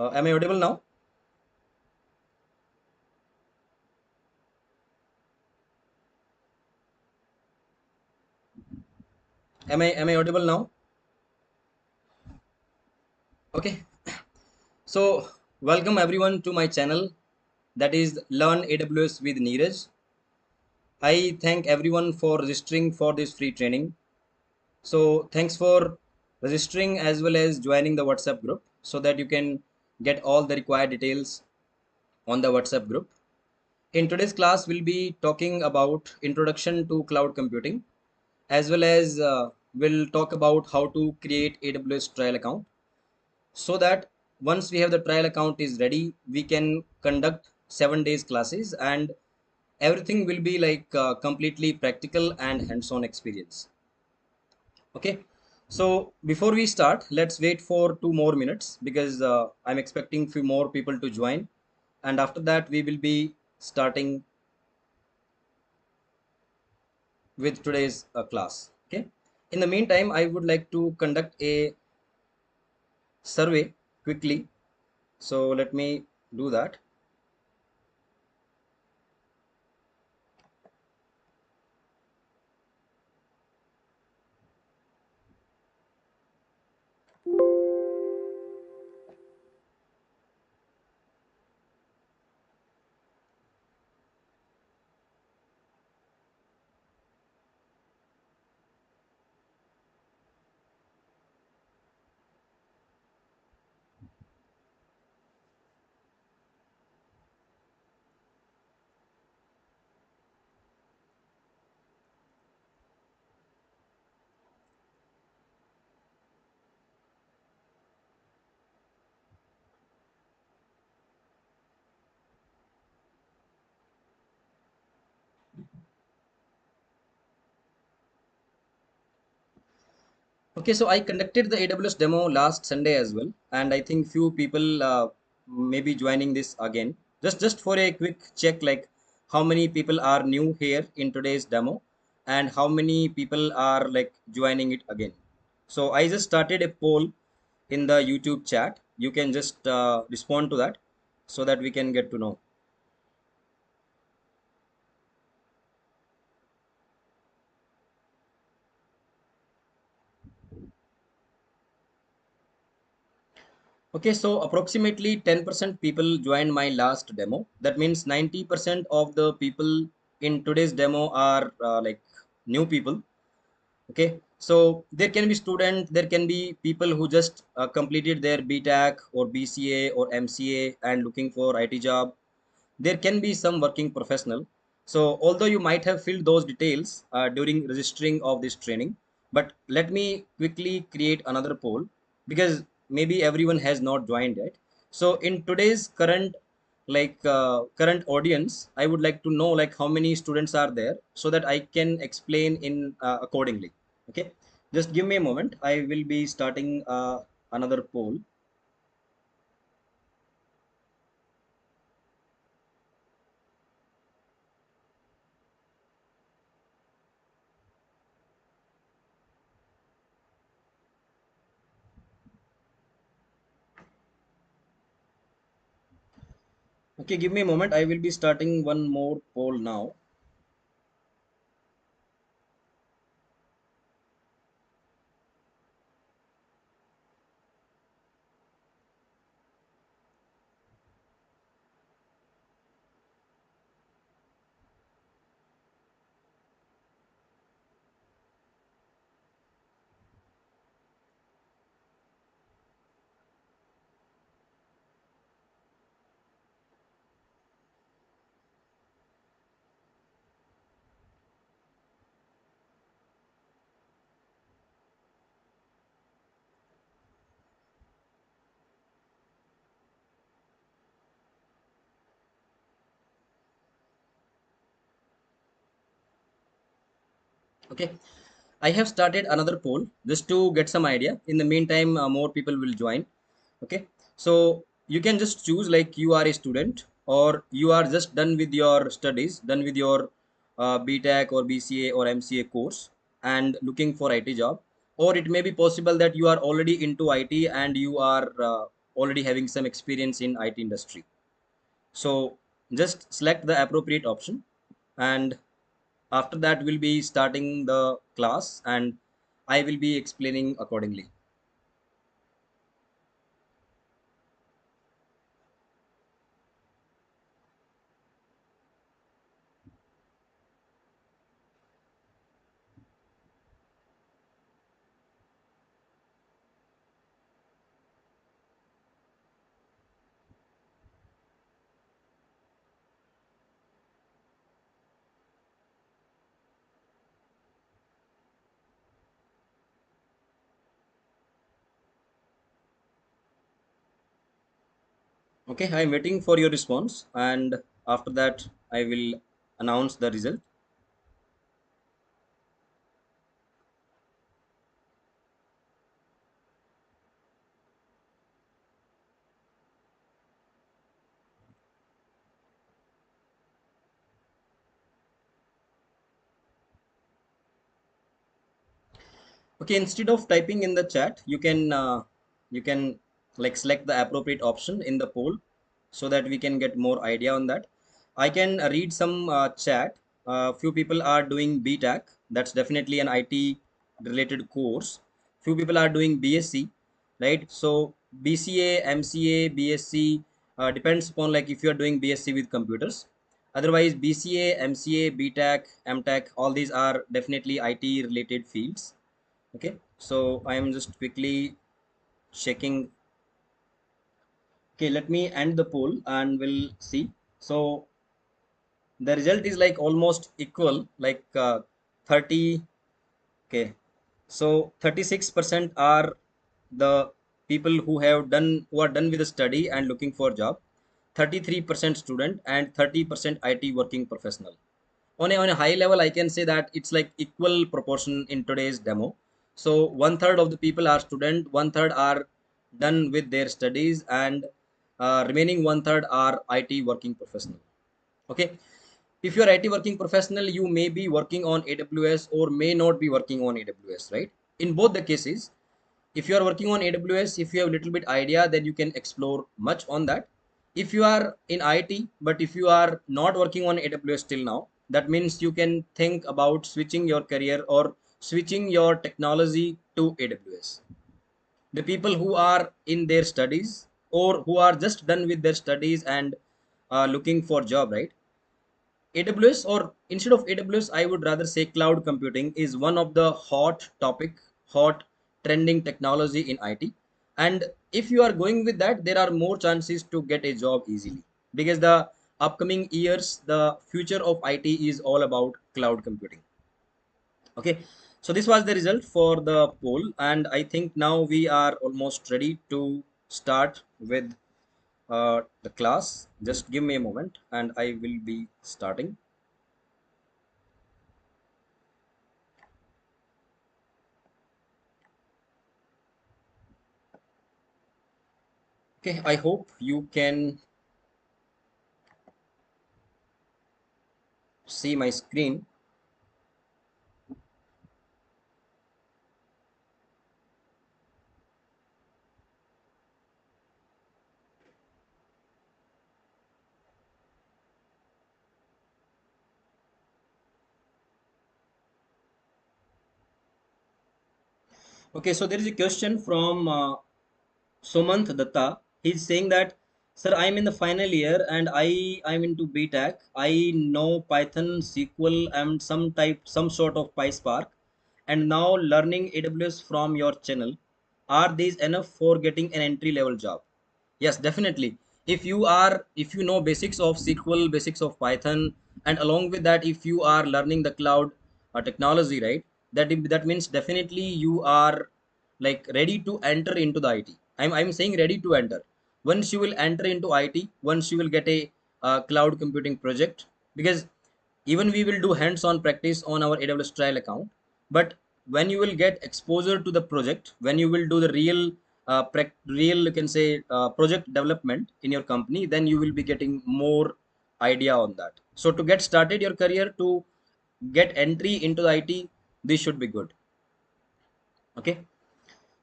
Am I audible now? Am I audible now? Okay. So welcome everyone to my channel, that is Learn AWS with Neeraj. I thank everyone for registering for this free training. So thanks for registering as well as joining the WhatsApp group so that you can get all the required details on the WhatsApp group. In today's class, we'll be talking about introduction to cloud computing, as well as we'll talk about how to create AWS trial account, so that once we have the trial account is ready, we can conduct 7 days classes, and everything will be like completely practical and hands-on experience. Okay, so before we start, let's wait for 2 more minutes because I'm expecting few more people to join, and after that we will be starting with today's class. Okay, in the meantime, I would like to conduct a survey quickly, so let me do that. Okay, so I conducted the AWS demo last Sunday as well, and I think few people may be joining this again. Just for a quick check, like how many people are new here in today's demo, and how many people are like joining it again. So I just started a poll in the YouTube chat. You can just respond to that so that we can get to know. Okay, so approximately 10% people joined my last demo. That means 90% of the people in today's demo are like new people. Okay, so there can be student, there can be people who just completed their BTech or BCA or MCA and looking for IT job. There can be some working professional. So although you might have filled those details during registering of this training, but let me quickly create another poll because maybe everyone has not joined yet. So in today's current current audience, I would like to know like how many students are there so that I can explain in accordingly. Okay, just give me a moment. I will be starting another poll. Okay, give me a moment. I will be starting one more poll now. Okay, I have started another poll just to get some idea. In the meantime, more people will join. Okay, so you can just choose like you are a student or you are just done with your studies, done with your BTech or BCA or MCA course and looking for IT job, or it may be possible that you are already into IT and you are already having some experience in IT industry. So just select the appropriate option, and after that we'll be starting the class and I will be explaining accordingly. Okay, I'm waiting for your response, and after that I will announce the result. Okay, instead of typing in the chat, you can like select the appropriate option in the poll so that we can get more idea on that. I can read some chat. Few people are doing BTech. That's definitely an IT related course. Few people are doing BSc, right? So BCA, MCA, BSc depends upon like if you are doing BSc with computers. Otherwise, BCA, MCA, BTech, MTech, all these are definitely IT related fields. Okay, so I am just quickly checking. Okay, let me end the poll and we'll see. So the result is like almost equal, like 30. Okay, so 36% are the people who are done with the study and looking for job. 33% student and 30% IT working professional. On a high level, I can say that it's like equal proportion in today's demo. So one third of the people are student, one third are done with their studies, and remaining one third are IT working professional. Okay, if you're IT working professional, you may be working on AWS or may not be working on AWS, right? In both the cases, if you are working on AWS, if you have a little bit idea, then you can explore much on that. If you are in IT, but if you are not working on AWS till now, that means you can think about switching your career or switching your technology to AWS. The people who are in their studies or who are just done with their studies and looking for job, right? AWS, or instead of AWS, I would rather say cloud computing is one of the hot trending technology in IT. And if you are going with that, there are more chances to get a job easily because the upcoming years, the future of IT is all about cloud computing. Okay, so this was the result for the poll, and I think now we are almost ready to start with the class. Just give me a moment, and I will be starting. Okay, I hope you can see my screen. Okay, so there is a question from Somant Datta. He's saying that, sir, I'm in the final year and I'm into BTech. I know Python, SQL, and some sort of PySpark, and now learning AWS from your channel. Are these enough for getting an entry level job? Yes, definitely. If you know basics of SQL, basics of Python, and along with that, if you are learning the cloud technology, right? That means definitely you are like ready to enter into the IT. I'm saying ready to enter. Once you will enter into IT, once you will get a cloud computing project, because even we will do hands-on practice on our AWS trial account, but when you will get exposure to the project, when you will do the real you can say project development in your company, then you will be getting more idea on that. So to get started your career, to get entry into the IT, this should be good. Okay,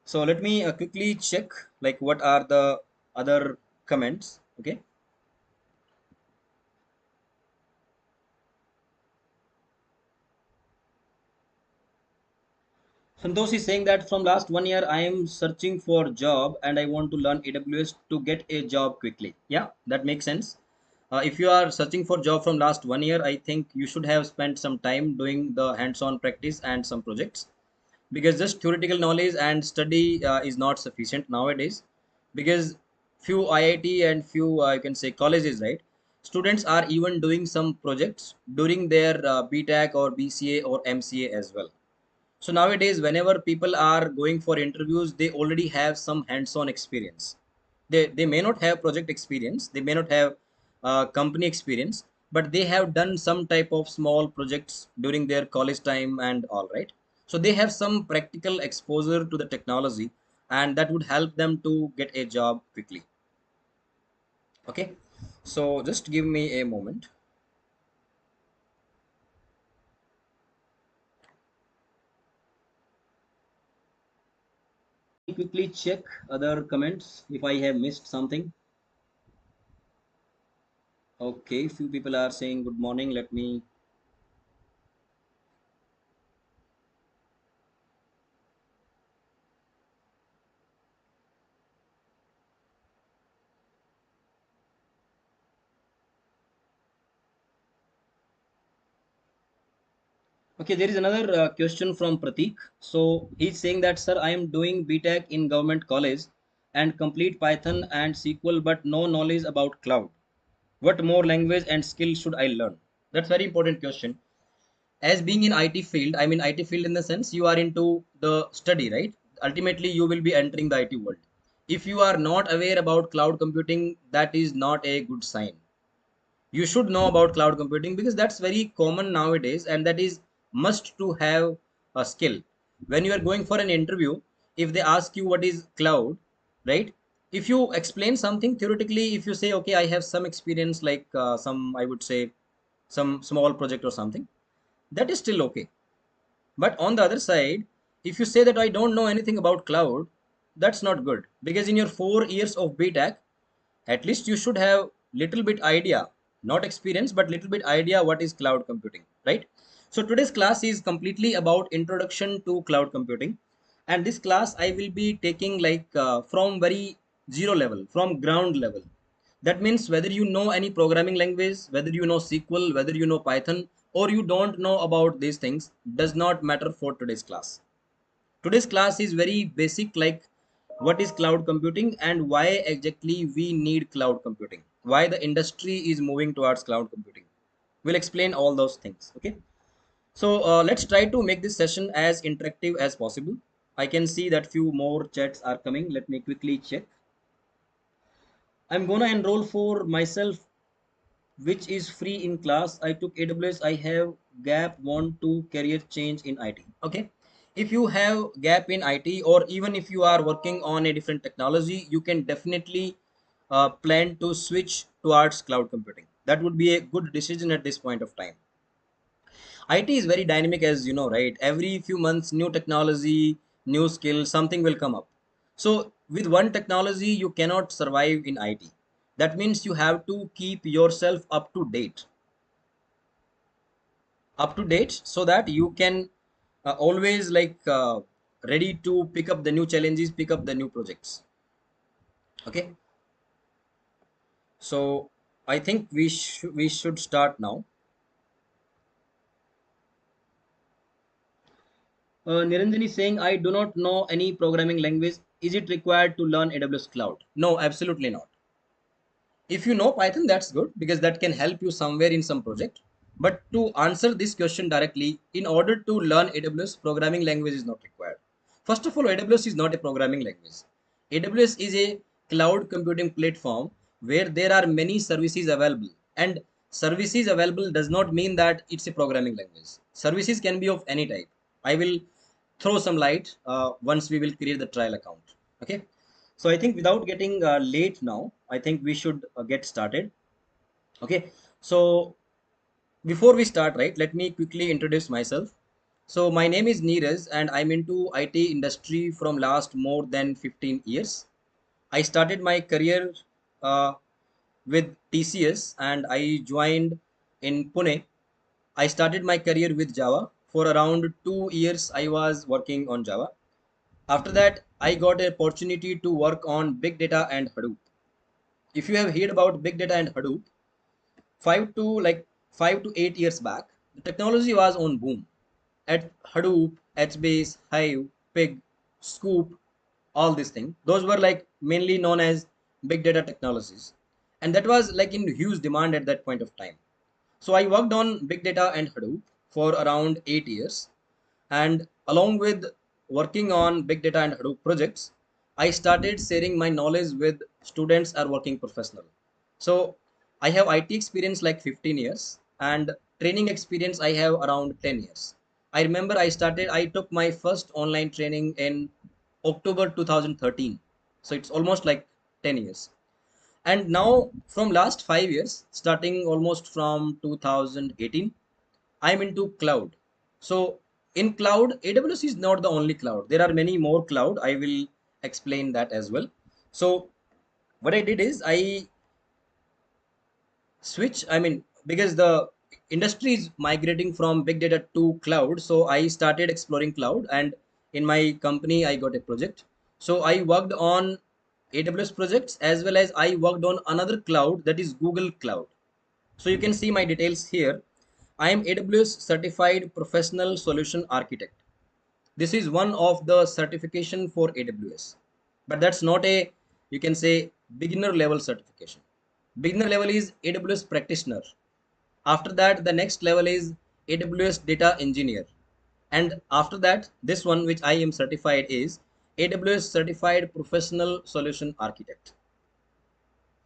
so let me quickly check like what are the other comments. Okay. Santosh is saying that from last 1 year, I am searching for job and I want to learn AWS to get a job quickly. Yeah, that makes sense. If you are searching for job from last 1 year, I think you should have spent some time doing the hands-on practice and some projects, because just theoretical knowledge and study is not sufficient nowadays, because few IIT and few you can say colleges, right? Students are even doing some projects during their BTech or BCA or MCA as well. So nowadays, whenever people are going for interviews, they already have some hands-on experience. They may not have project experience, they may not have company experience, but they have done some type of small projects during their college time and all, right? So they have some practical exposure to the technology, and that would help them to get a job quickly. Okay, so just give me a moment. Quickly check other comments if I have missed something. Okay, few people are saying good morning. Let me. Okay, there is another question from Pratik. So he's saying that, sir, I am doing BTech in government college and complete Python and SQL, but no knowledge about cloud. What more language and skill should I learn? That's very important question. As being in IT field, I mean IT field in the sense you are into the study, right? Ultimately, you will be entering the IT world. If you are not aware about cloud computing, that is not a good sign. You should know about cloud computing, because that's very common nowadays, and that is must to have a skill. When you are going for an interview, if they ask you what is cloud, right? If you explain something theoretically, if you say okay, I have some experience, like some, I would say, some small project or something, that is still okay. But on the other side, if you say that I don't know anything about cloud, that's not good, because in your 4 years of BTech, at least you should have little bit idea, not experience, but little bit idea what is cloud computing, right? So today's class is completely about introduction to cloud computing, and this class I will be taking like from very zero level, from ground level. That means whether you know any programming language, whether you know SQL, whether you know Python, or you don't know about these things, does not matter for today's class. Today's class is very basic, like what is cloud computing and why exactly we need cloud computing, why the industry is moving towards cloud computing. We'll explain all those things. Okay. So let's try to make this session as interactive as possible. I can see that few more chats are coming. Let me quickly check. I'm gonna enroll for myself, which is free in class. I took AWS. I have gap, want to career change in IT. Okay. If you have gap in IT, or even if you are working on a different technology, you can definitely plan to switch towards cloud computing. That would be a good decision at this point of time. IT is very dynamic, as you know, right? Every few months, new technology, new skill, something will come up. So with one technology, you cannot survive in IT. That means you have to keep yourself up to date, so that you can always like ready to pick up the new challenges, pick up the new projects. Okay. So I think we should start now. Niranjan is saying, I do not know any programming language. Is it required to learn AWS cloud? No, absolutely not. If you know Python, that's good, because that can help you somewhere in some project. But to answer this question directly, in order to learn AWS, programming language is not required. First of all, AWS is not a programming language. AWS is a cloud computing platform where there are many services available, and services available does not mean that it's a programming language. Services can be of any type. I will throw some light once we will create the trial account. Okay. So I think without getting late now, I think we should get started. Okay. So before we start, right, let me quickly introduce myself. So my name is Neeraj, and I'm into IT industry from last more than 15 years. I started my career uh, with TCS and I joined in Pune. I started my career with Java. For around 2 years I was working on Java. After that I got an opportunity to work on big data and Hadoop. If you have heard about big data and Hadoop, 5 to 8 years back, the technology was on boom. At Hadoop, HBase, Hive, Pig, Scoop, all these things. Those were like mainly known as big data technologies. And that was like in huge demand at that point of time. So I worked on big data and Hadoop for around 8 years. And along with working on big data and Hadoop projects, I started sharing my knowledge with students or working professional. So I have IT experience like 15 years and training experience I have around 10 years. I remember I took my first online training in October 2013. So it's almost like 10 years. And now from last 5 years, starting almost from 2018, I'm into cloud. So in cloud, AWS is not the only cloud. There are many more cloud. I will explain that as well. So what I did is I switch. I mean, because the industry is migrating from big data to cloud, so I started exploring cloud. And in my company, I got a project. So I worked on AWS projects as well as I worked on another cloud, that is Google Cloud. So you can see my details here. I am AWS certified professional solution architect. This is one of the certification for AWS, but that's not a, you can say, beginner level certification. Beginner level is AWS practitioner. After that, the next level is AWS data engineer. And after that, this one which I am certified is AWS certified professional solution architect.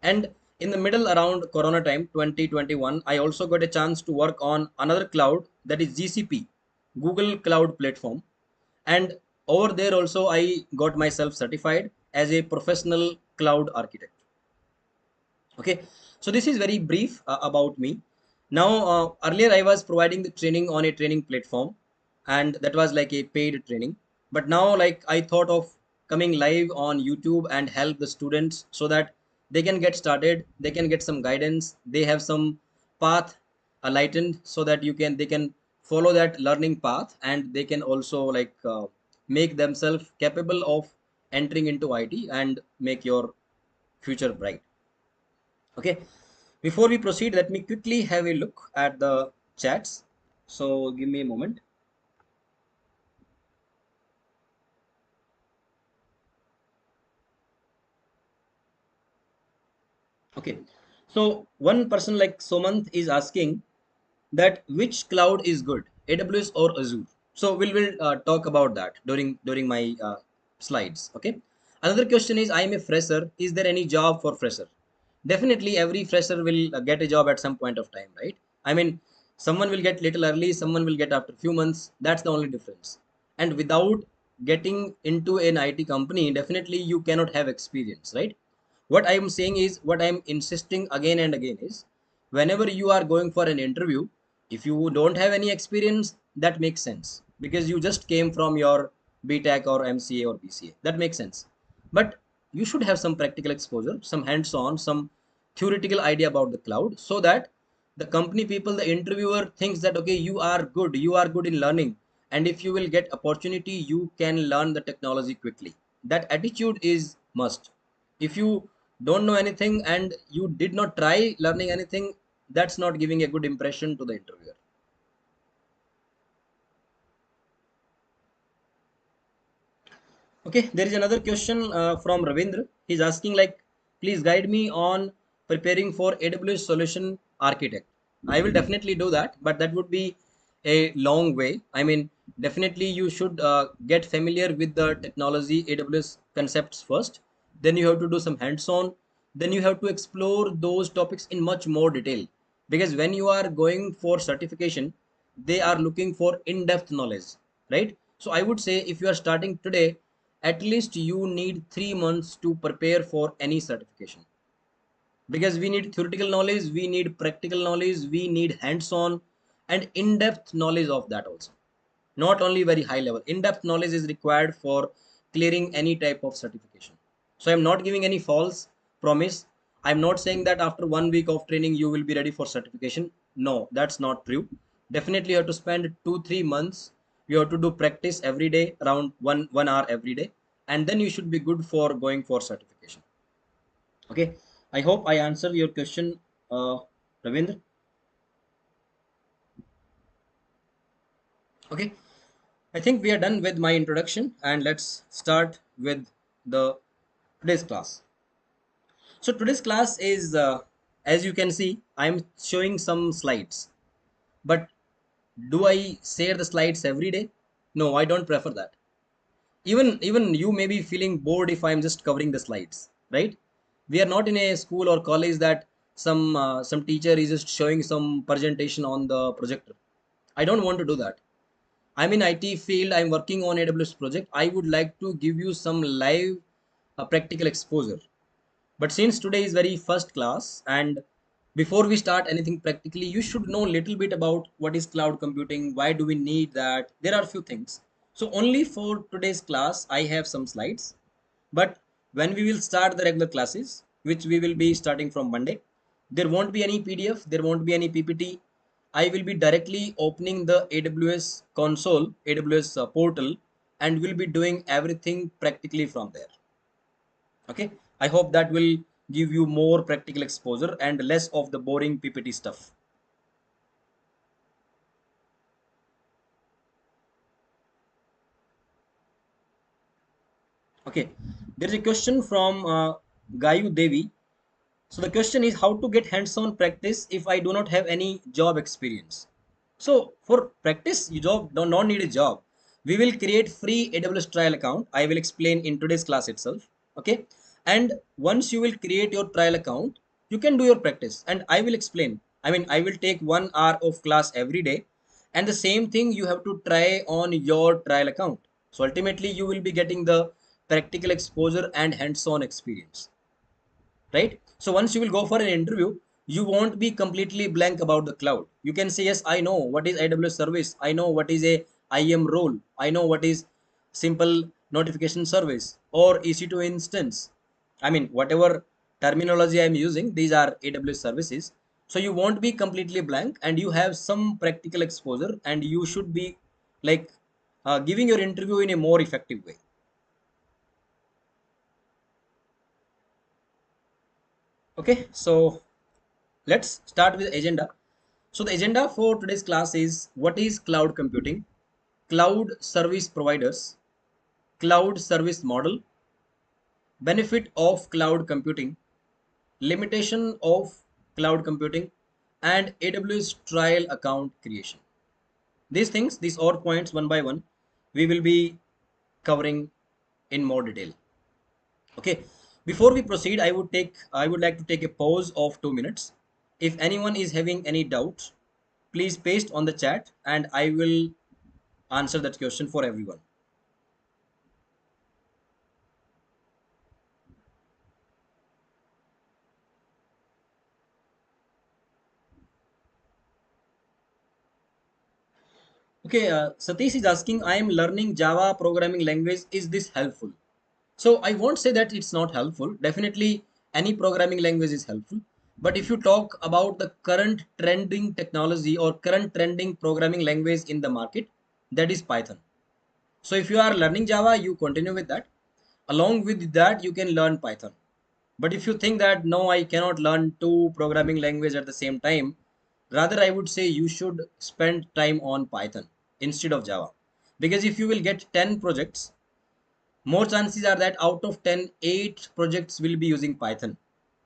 And in the middle around Corona time 2021, I also got a chance to work on another cloud, that is GCP, Google Cloud Platform. And over there also I got myself certified as a professional cloud architect. Okay, so this is very brief about me. Now earlier I was providing the training on a training platform, and that was like a paid training. But now like I thought of coming live on YouTube and help the students so that they can get started, they can get some guidance, they have some path lightened, so that they can follow that learning path, and they can also like make themselves capable of entering into IT and make your future bright. Okay, before we proceed, let me quickly have a look at the chats. So give me a moment. Okay, so one person like Somant is asking that which cloud is good, AWS or Azure. So we'll talk about that during my slides. Okay. Another question is, I am a fresher. Is there any job for fresher? Definitely, every fresher will get a job at some point of time, right? I mean, someone will get little early, someone will get after few months. That's the only difference. And without getting into an IT company, definitely you cannot have experience, right? What I am saying is, what I am insisting again and again is, whenever you are going for an interview, if you don't have any experience, that makes sense because you just came from your BTech or MCA or BCA. That makes sense. But you should have some practical exposure, some hands on, some theoretical idea about the cloud, so that the company people, the interviewer thinks that okay, you are good in learning, and if you will get opportunity, you can learn the technology quickly. That attitude is must. If you don't know anything and you did not try learning anything, that's not giving a good impression to the interviewer. Okay, there is another question from Ravindra. He's asking like, please guide me on preparing for AWS solution architect. I will definitely do that, but that would be a long way. I mean, definitely you should get familiar with the technology AWS concepts first. Then you have to do some hands-on. Then you have to explore those topics in much more detail. Because when you are going for certification, they are looking for in-depth knowledge, right? So I would say if you are starting today, at least you need 3 months to prepare for any certification, because we need theoretical knowledge, we need practical knowledge, we need hands-on and in-depth knowledge of that also. Not only very high level, in-depth knowledge is required for clearing any type of certification. So I'm not giving any false promise. I'm not saying that after 1 week of training you will be ready for certification. No, that's not true. Definitely you have to spend 2 3 months. You have to do practice every day, around one hour every day, and then you should be good for going for certification. Okay, I hope I answered your question, uh, Ravindra. Okay, I think we are done with my introduction, and let's start with the today's class. So today's class is, as you can see, I'm showing some slides. But do I share the slides every day? No, I don't prefer that. Even you may be feeling bored if I'm just covering the slides, right? We are not in a school or college that some teacher is just showing some presentation on the projector. I don't want to do that. I'm in IT field. I'm working on AWS project. I would like to give you some live practical exposure. But since today is very first class, and before we start anything practically, you should know a little bit about what is cloud computing, why do we need that. There are a few things. So only for today's class, I have some slides. But when we will start the regular classes, which we will be starting from Monday, there won't be any PDF, there won't be any PPT. I will be directly opening the AWS console, AWS portal, and will be doing everything practically from there. Okay, I hope that will give you more practical exposure and less of the boring PPT stuff. Okay, there is a question from Gayu Devi. So the question is how to get hands-on practice if I do not have any job experience. So for practice, you do not need a job. We will create free AWS trial account. I will explain in today's class itself. Okay. And once you will create your trial account, you can do your practice. And I will explain. I mean, I will take 1 hour of class every day. And the same thing you have to try on your trial account. So ultimately, you will be getting the practical exposure and hands-on experience, right? So once you will go for an interview, you won't be completely blank about the cloud. You can say, yes, I know what is AWS service, I know what is a IAM role, I know what is simple notification service or EC2 instance. I mean, whatever terminology I'm using, these are AWS services. So you won't be completely blank, and you have some practical exposure, and you should be like giving your interview in a more effective way. Okay, so let's start with agenda. So the agenda for today's class is what is cloud computing, cloud service providers, cloud service model, benefit of cloud computing, limitation of cloud computing, and AWS trial account creation. These things, these all points one by one, we will be covering in more detail. Okay. Before we proceed, I would like to take a pause of 2 minutes. If anyone is having any doubt, please paste on the chat and I will answer that question for everyone. Okay, Satish is asking, I am learning Java programming language. Is this helpful? So I won't say that it's not helpful. Definitely, any programming language is helpful. But if you talk about the current trending technology or current trending programming language in the market, that is Python. So if you are learning Java, you continue with that. Along with that, you can learn Python. But if you think that no, I cannot learn two programming language at the same time, rather I would say you should spend time on Python instead of Java. Because if you will get 10 projects, more chances are that out of 10, 8 projects will be using Python.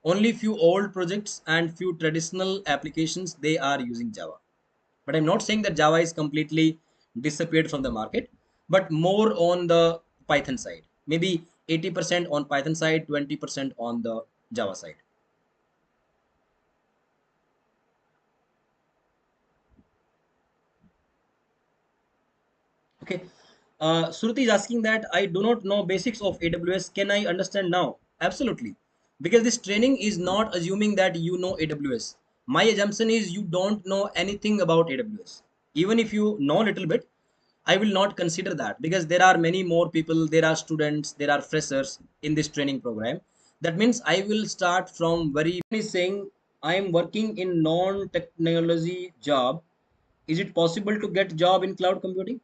Only few old projects and few traditional applications, they are using Java. But I'm not saying that Java is completely disappeared from the market, but more on the Python side. Maybe 80% on Python side, 20% on the Java side. Okay. Shruti is asking that I do not know basics of AWS. Can I understand now? Absolutely. Because this training is not assuming that you know AWS. My assumption is you don't know anything about AWS. Even if you know a little bit, I will not consider that because there are many more people, there are students, there are freshers in this training program. That means I will start from very is saying I am working in non-technology job. Is it possible to get job in cloud computing?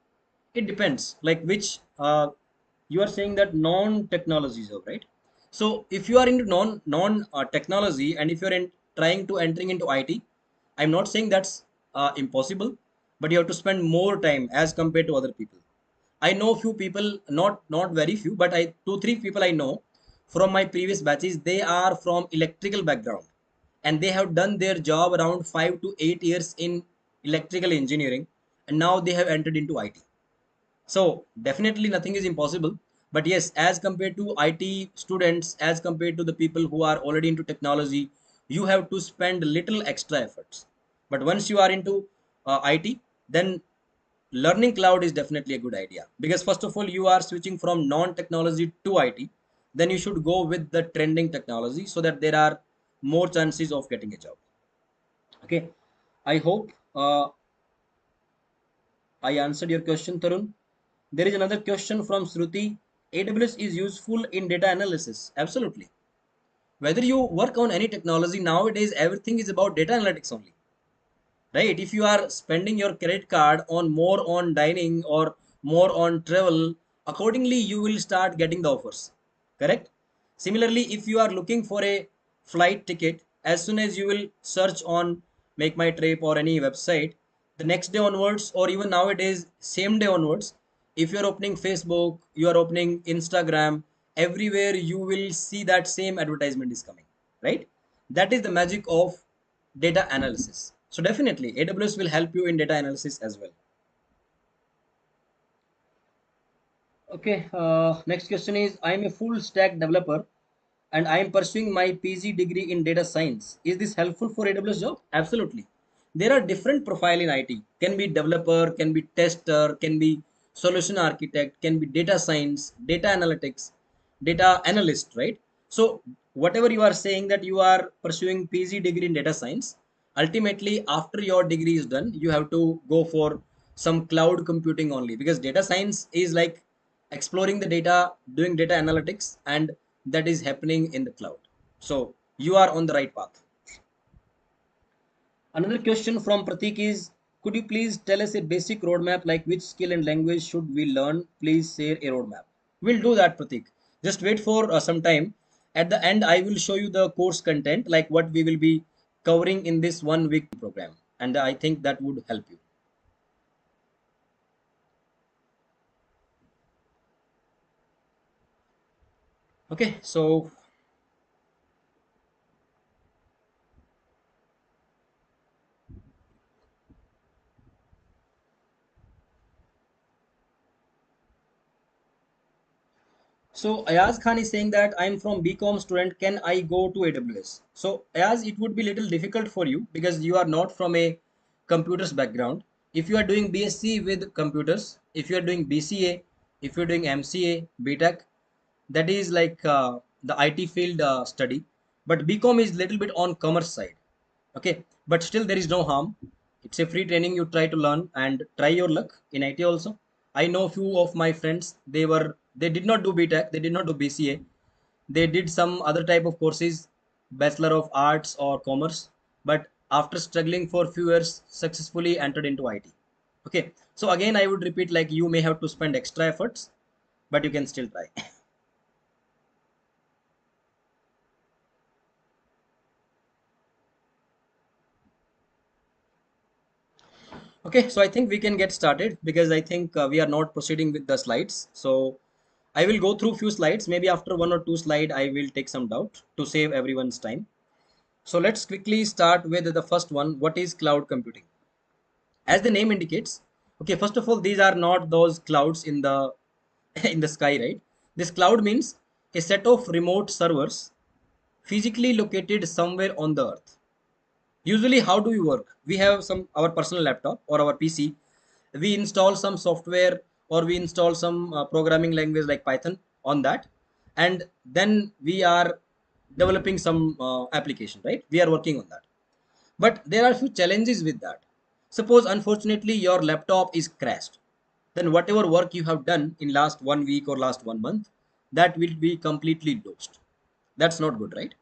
It depends, like which you are saying that non-technology job, right? So if you are into non technology and if you're in trying to entering into IT, I'm not saying that's impossible, but you have to spend more time as compared to other people. I know few people, not very few, but I two three people I know from my previous batches. They are from electrical background, and they have done their job around 5 to 8 years in electrical engineering, and now they have entered into IT. So definitely nothing is impossible. But yes, as compared to IT students, as compared to the people who are already into technology, you have to spend little extra efforts. But once you are into IT, then learning cloud is definitely a good idea, because first of all you are switching from non-technology to IT. Then you should go with the trending technology so that there are more chances of getting a job. Okay, I hope I answered your question, Tarun. There is another question from Shruti. AWS is useful in data analysis. Absolutely. Whether you work on any technology nowadays, everything is about data analytics only, right? If you are spending your credit card on more on dining or more on travel, accordingly you will start getting the offers, correct? Similarly, if you are looking for a flight ticket, as soon as you will search on make my trip or any website, the next day onwards or even nowadays same day onwards, if you are opening Facebook, you are opening Instagram, everywhere you will see that same advertisement is coming, right? That is the magic of data analysis. So definitely AWS will help you in data analysis as well. Okay, next question is I am a full stack developer and I am pursuing my PG degree in data science. Is this helpful for AWS job? Absolutely. There are different profile in IT. Can be developer, can be tester, can be solution architect, can be data science, data analytics, data analyst, right? So whatever you are saying that you are pursuing PG degree in data science, ultimately after your degree is done, you have to go for some cloud computing only, because data science is like exploring the data, doing data analytics, and that is happening in the cloud. So you are on the right path. Another question from Pratik is, could you please tell us a basic roadmap, like which skill and language should we learn? Please share a roadmap. We'll do that, Pratik. Just wait for some time. At the end, I will show you the course content, like what we will be covering in this 1 week program. And I think that would help you. Okay, so Ayaz Khan is saying that I'm from BCom student. Can I go to AWS? So Ayaz, it would be little difficult for you because you are not from a computers background. If you are doing BSc with computers, if you are doing BCA, if you're doing MCA, BTech, that is like the IT field study. But BCom is little bit on commerce side. Okay, but still there is no harm. It's a free training. You try to learn and try your luck in IT also. I know few of my friends, they did not do BTech, they did not do BCA, they did some other type of courses, Bachelor of Arts or Commerce, but after struggling for few years, successfully entered into IT. Okay, so again I would repeat, like you may have to spend extra efforts, but you can still try. Okay, so I think we can get started because I think we are not proceeding with the slides. So I will go through few slides. Maybe after one or two slide, I will take some doubt to save everyone's time. So let's quickly start with the first one. What is cloud computing? As the name indicates, okay, first of all, these are not those clouds in the in the sky, right? This cloud means a set of remote servers physically located somewhere on the earth. Usually how do we work? We have some our personal laptop or our PC, we install some software or we install some programming language like Python on that, and then we are developing some application, right? We are working on that, but there are few challenges with that. Suppose unfortunately your laptop is crashed, then whatever work you have done in last 1 week or last 1 month, that will be completely lost. That's not good, right?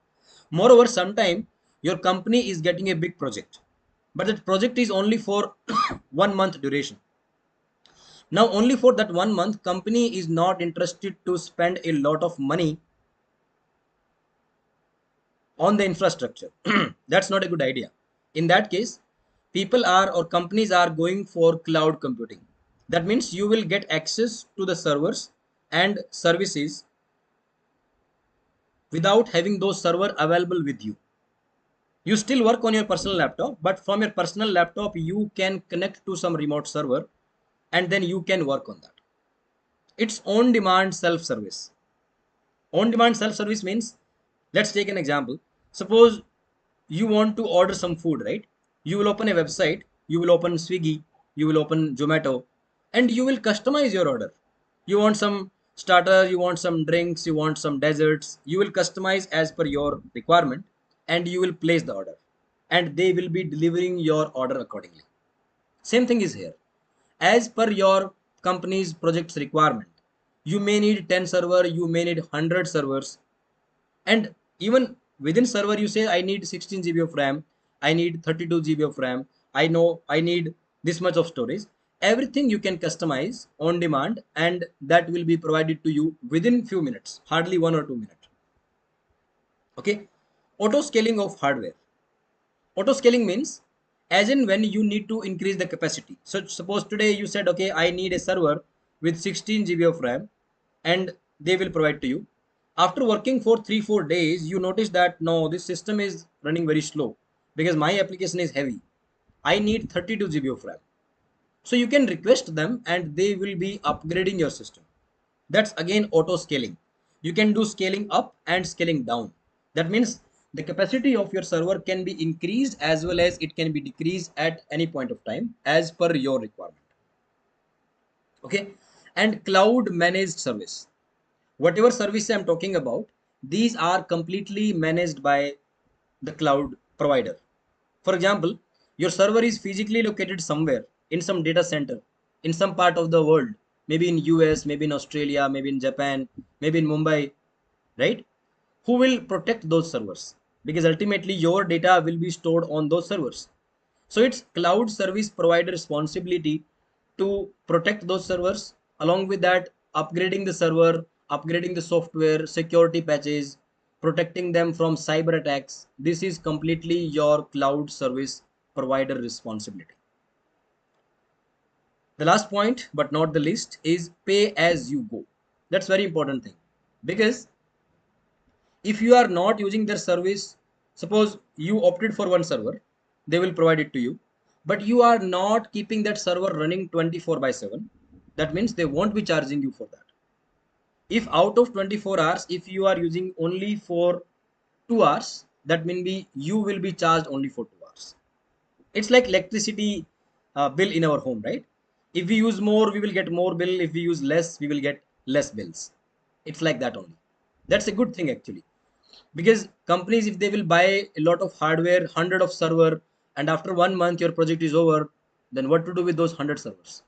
Moreover, sometime your company is getting a big project, but that project is only for 1 month duration. Now, only for that 1 month, company is not interested to spend a lot of money on the infrastructure. That's not a good idea. In that case, people are or companies are going for cloud computing. That means you will get access to the servers and services without having those server available with you. You still work on your personal laptop, but from your personal laptop you can connect to some remote server and then you can work on that. It's on demand self service. On demand self service means, let's take an example. Suppose you want to order some food, right? You will open a website, you will open Swiggy, you will open Zomato, and you will customize your order. You want some starter, you want some drinks, you want some desserts, you will customize as per your requirement and you will place the order, and they will be delivering your order accordingly. Same thing is here. As per your company's project's requirement, you may need 10 server, you may need 100 servers, and even within server you say I need 16 GB of RAM, I need 32 GB of RAM, I know I need this much of storage. Everything you can customize on demand, and that will be provided to you within few minutes, hardly 1 or 2 minutes. Okay. Auto scaling of hardware. Auto scaling means as in when you need to increase the capacity. So suppose today you said, okay, I need a server with 16 GB of RAM, and they will provide to you. After working for 3-4 days, you notice that no, this system is running very slow because my application is heavy. I need 32 GB of RAM. So you can request them and they will be upgrading your system. That's again auto scaling. You can do scaling up and scaling down. That means the capacity of your server can be increased as well as it can be decreased at any point of time as per your requirement. Okay. And cloud managed service. Whatever service I'm talking about, these are completely managed by the cloud provider. For example, your server is physically located somewhere in some data center in some part of the world, maybe in US, maybe in Australia, maybe in Japan, maybe in Mumbai, right? Who will protect those servers? Because ultimately your data will be stored on those servers. So it's cloud service provider responsibility to protect those servers. Along with that, upgrading the server, upgrading the software, security patches, protecting them from cyber attacks. This is completely your cloud service provider responsibility. The last point, but not the least, is pay as you go. That's very important thing, because if you are not using their service, suppose you opted for one server, they will provide it to you, but you are not keeping that server running 24 by 7. That means they won't be charging you for that. If out of 24 hours, if you are using only for 2 hours, that means you will be charged only for 2 hours. It's like electricity bill in our home, right? If we use more, we will get more bill. If we use less, we will get less bills. It's like that only. That's a good thing actually, because companies, if they will buy a lot of hardware, 100 of server, and after 1 month your project is over, then what to do with those 100 servers?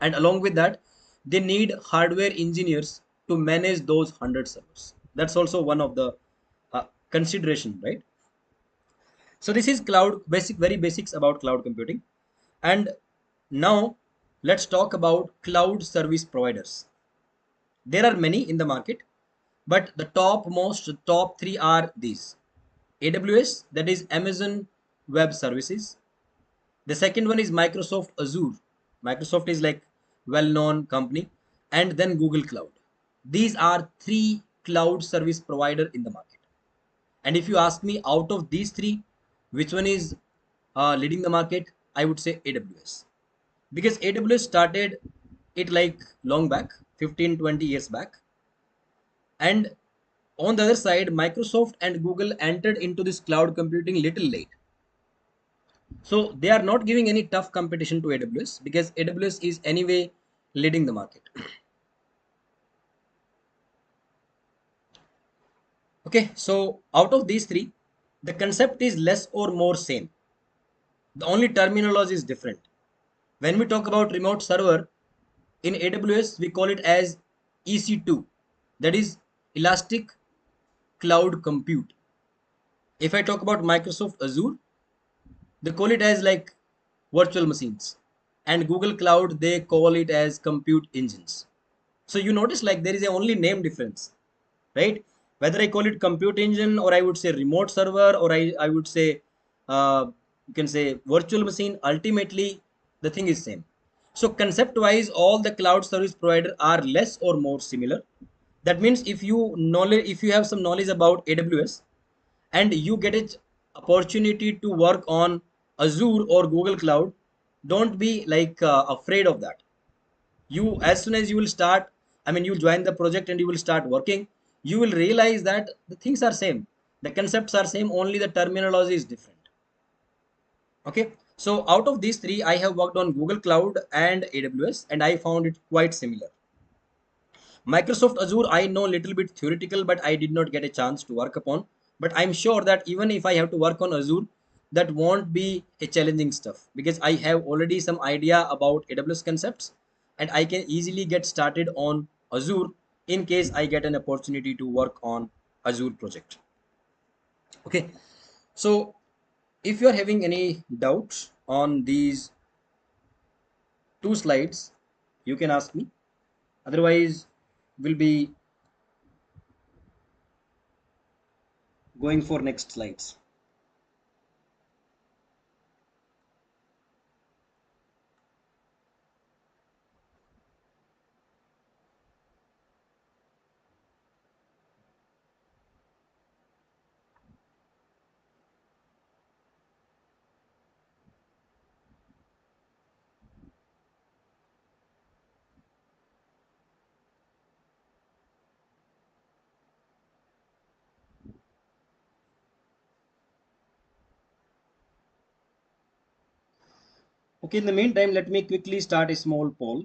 And along with that, they need hardware engineers to manage those 100 servers. That's also one of the consideration, right? So this is cloud basic, very basics about cloud computing. And now let's talk about cloud service providers. There are many in the market, but the top three are these: AWS, that is Amazon Web Services. The second one is Microsoft Azure. Microsoft is like well-known company, and then Google Cloud. These are three cloud service provider in the market. And if you ask me, out of these three, which one is leading the market, I would say AWS, because AWS started it like long back, 15-20 years back, and on the other side, Microsoft and Google entered into this cloud computing little late. So they are not giving any tough competition to AWS because AWS is anyway leading the market. Okay, so out of these three, the concept is less or more same. The only terminology is different. When we talk about remote server, In AWS, we call it as EC2, that is Elastic Cloud Compute. If I talk about Microsoft Azure, they call it as like virtual machines. And Google Cloud, they call it as compute engines. So you notice like there is a only name difference, right? Whether I call it compute engine, or I would say remote server, or I would say you can say virtual machine, ultimately the thing is same. So concept wise, all the cloud service provider are less or more similar. That means if you have some knowledge about AWS, and you get an opportunity to work on Azure or Google Cloud, don't be like afraid of that. You, as soon as you will start, I mean, you join the project and you will start working, you will realize that the things are same, the concepts are same, only the terminology is different. Okay, so out of these three, I have worked on Google Cloud and AWS, and I found it quite similar. Microsoft Azure, I know a little bit theoretical, but I did not get a chance to work upon. But I'm sure that even if I have to work on Azure, that won't be a challenging stuff, because I have already some idea about AWS concepts, and I can easily get started on Azure in case I get an opportunity to work on Azure project. Okay, so if you are having any doubts on these two slides, you can ask me. Otherwise, we'll be going for next slides. Okay, in the meantime, let me quickly start a small poll.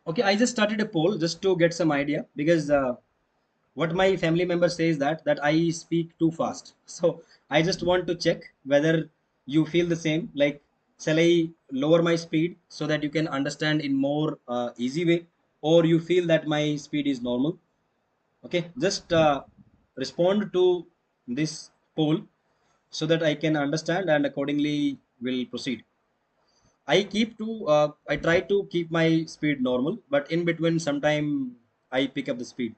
Okay, I just started a poll just to get some idea, because what my family member says that I speak too fast. So I just want to check whether you feel the same. Like, shall I lower my speed so that you can understand in more easy way, or you feel that my speed is normal? Okay, just respond to this poll so that I can understand, and accordingly will proceed. I try to keep my speed normal, but in between sometime I pick up the speed.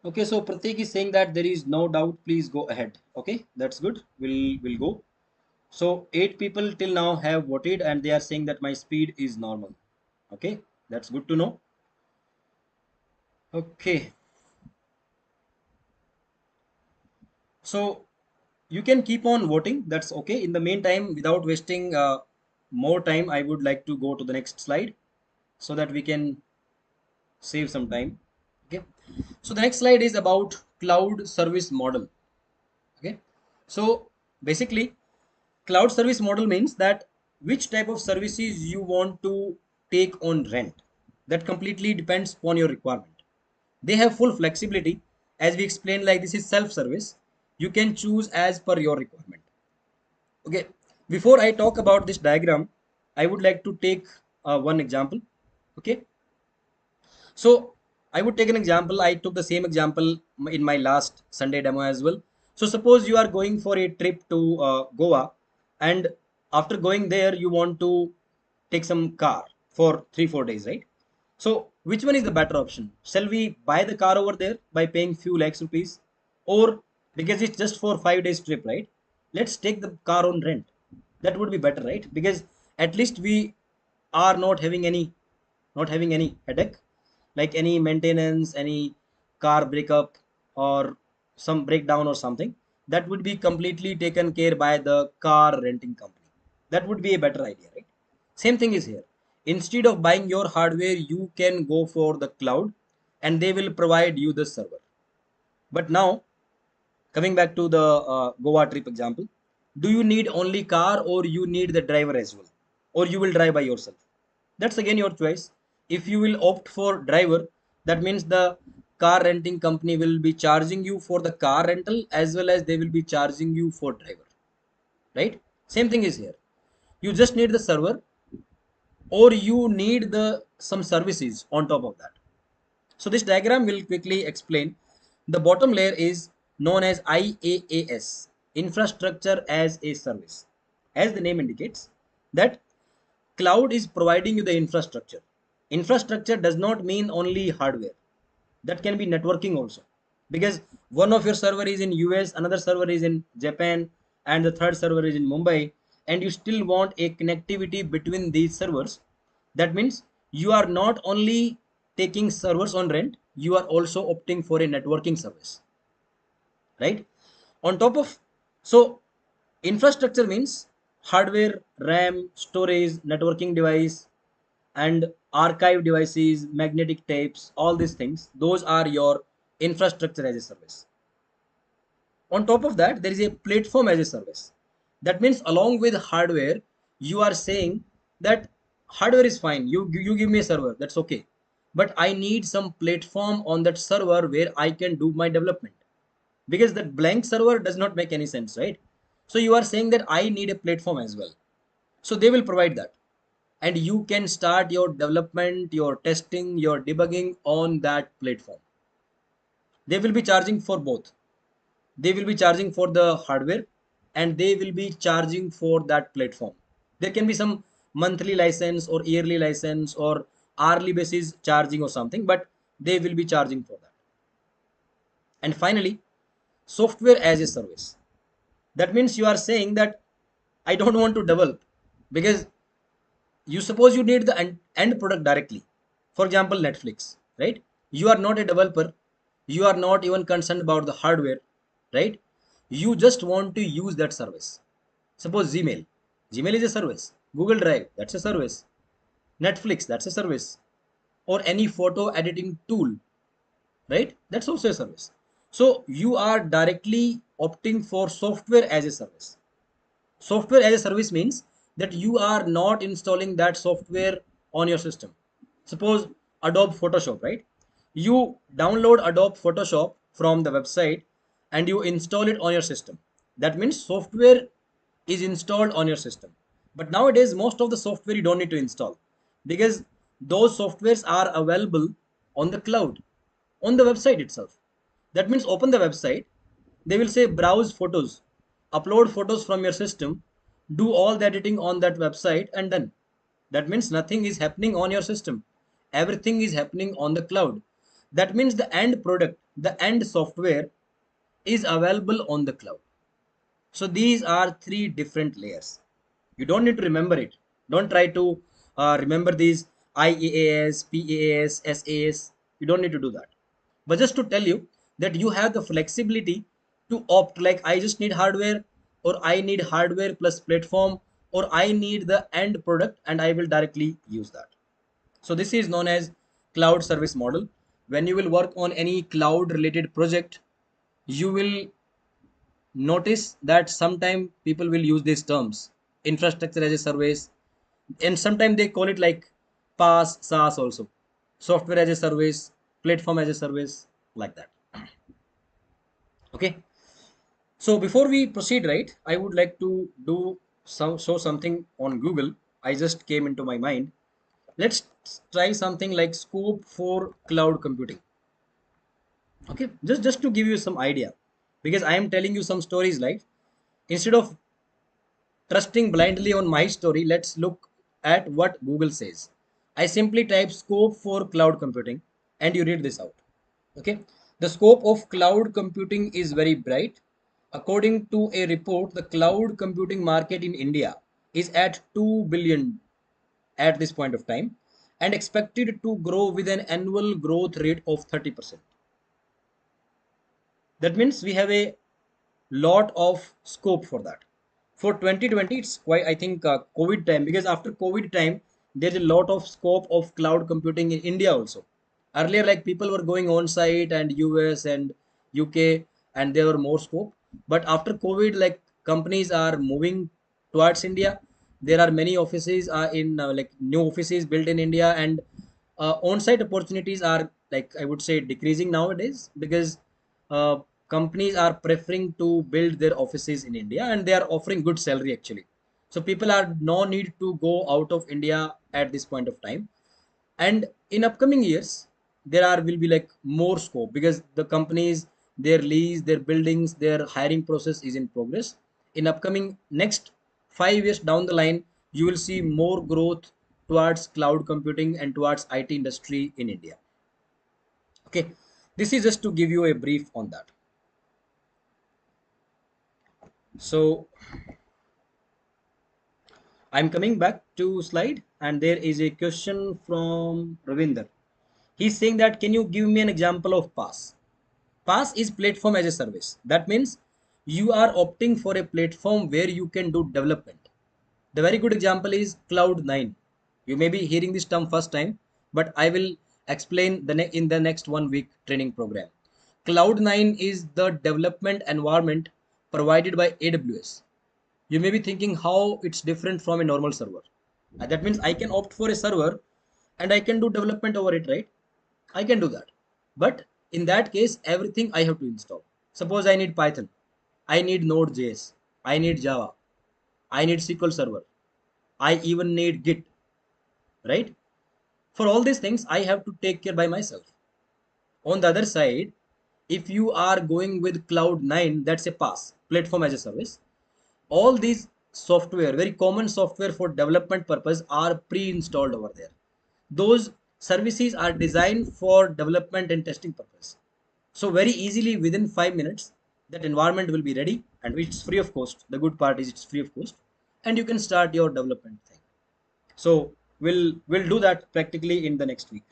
Okay, so Pratik is saying that there is no doubt. Please go ahead. Okay, that's good. We'll go. So 8 people till now have voted, and they are saying that my speed is normal. Okay, that's good to know. Okay, so you can keep on voting. That's okay. In the meantime, without wasting more time, I would like to go to the next slide so that we can save some time. Okay, so the next slide is about cloud service model. Okay, so basically, cloud service model means that which type of services you want to take on rent. That completely depends upon your requirement. They have full flexibility. As we explained, like this is self service, you can choose as per your requirement. Okay, before I talk about this diagram, I would like to take one example. Okay, so I would take an example. I took the same example in my last Sunday demo as well. So suppose you are going for a trip to Goa, and after going there, you want to take some car for 3 4 days, right? So which one is the better option? Shall we buy the car over there by paying few lakhs rupees, or because it's just for 5 days trip, right? Let's take the car on rent. That would be better, right? Because at least we are not having any headache, like any maintenance, any car breakup, or some breakdown or something. that would be completely taken care by the car renting company. That would be a better idea, right? Same thing is here. Instead of buying your hardware, you can go for the cloud and they will provide you the server. But now, coming back to the Goa trip example, do you need only car or you need the driver as well? Or you will drive by yourself? That's again your choice. If you will opt for driver, that means the car renting company will be charging you for the car rental as well as they will be charging you for driver, right? Same thing is here. You just need the server or you need the some services on top of that. So this diagram will quickly explain. The bottom layer is known as IaaS, Infrastructure as a Service. As the name indicates, that cloud is providing you the infrastructure. Infrastructure does not mean only hardware. That can be networking also. Because one of your server is in US, another server is in Japan, and the third server is in Mumbai, and you still want a connectivity between these servers. That means you are not only taking servers on rent, you are also opting for a networking service, right? On top of, so infrastructure means hardware, RAM, storage, networking device, and archive devices, magnetic tapes, all these things, those are your infrastructure as a service. On top of that, there is a platform as a service. That means along with hardware, you are saying that hardware is fine. You give me a server, that's okay. But I need some platform on that server where I can do my development. Because that blank server does not make any sense, right? So you are saying that I need a platform as well. So they will provide that. And you can start your development, your testing, your debugging on that platform. They will be charging for both. They will be charging for the hardware and they will be charging for that platform. There can be some monthly license or yearly license or hourly basis charging or something, but they will be charging for that. And finally, software as a service. That means you are saying that I don't want to develop because you suppose you need the end product directly. For example, Netflix, right? You are not a developer. You are not even concerned about the hardware, right? You just want to use that service. Suppose Gmail. Gmail is a service. Google Drive, that's a service. Netflix, that's a service. Or any photo editing tool, right? That's also a service. So you are directly opting for software as a service. Software as a service means that you are not installing that software on your system. Suppose Adobe Photoshop, right? You download Adobe Photoshop from the website and you install it on your system. That means software is installed on your system. But nowadays, most of the software you don't need to install because those softwares are available on the cloud, on the website itself. That means open the website, they will say browse photos, upload photos from your system, do all the editing on that website and done. That means nothing is happening on your system. Everything is happening on the cloud. That means the end product, the end software is available on the cloud. So these are three different layers. You don't need to remember it. Don't try to remember these IaaS, PaaS, SaaS. You don't need to do that. But just to tell you that you have the flexibility to opt like I just need hardware or I need hardware plus platform or I need the end product and I will directly use that. So this is known as cloud service model. When you will work on any cloud related project, you will notice that sometimes people will use these terms infrastructure as a service and sometimes they call it like PaaS, SaaS also, software as a service, platform as a service, like that. Okay, so before we proceed, right, I would like to do some show something on Google. I just came into my mind. Let's try something like scope for cloud computing. Okay, just to give you some idea, because I am telling you some stories, like instead of trusting blindly on my story, let's look at what Google says. I simply type scope for cloud computing and you read this out. Okay. The scope of cloud computing is very bright. According to a report, the cloud computing market in India is at 2 billion at this point of time and expected to grow with an annual growth rate of 30%. That means we have a lot of scope for that. For 2020, it's quite, I think, COVID time, because after COVID time, there's a lot of scope of cloud computing in India also. Earlier, like people were going on site and US and UK, and there were more scope. But after COVID, like companies are moving towards India. There are many offices in like new offices built in India, and on-site opportunities are, like I would say, decreasing nowadays, because uh, companies are preferring to build their offices in India, and they are offering good salary actually. So people are no need to go out of India at this point of time. And in upcoming years, there are will be like more scope, because the companies, their lease, their buildings, their hiring process is in progress. In upcoming next 5 years down the line, you will see more growth towards cloud computing and towards IT industry in India. Okay, this is just to give you a brief on that. So I'm coming back to slide, and there is a question from Ravinder. He's saying that, can you give me an example of PaaS? PaaS is platform as a service. That means you are opting for a platform where you can do development. The very good example is Cloud9. You may be hearing this term first time, but I will explain in the next 1 week training program. Cloud9 is the development environment provided by AWS. You may be thinking how it's different from a normal server. That means I can opt for a server and I can do development over it, right? I can do that. But in that case, everything I have to install. Suppose I need Python, I need Node.js, I need Java, I need SQL Server, I even need Git, right? For all these things, I have to take care by myself. On the other side, if you are going with Cloud9, that's a PaaS, platform as a service. All these software, very common software for development purpose, are pre-installed over there. Those services are designed for development and testing purpose. So very easily within 5 minutes, that environment will be ready, and it's free of cost. The good part is it's free of cost, and you can start your development thing. So we'll do that practically in the next week.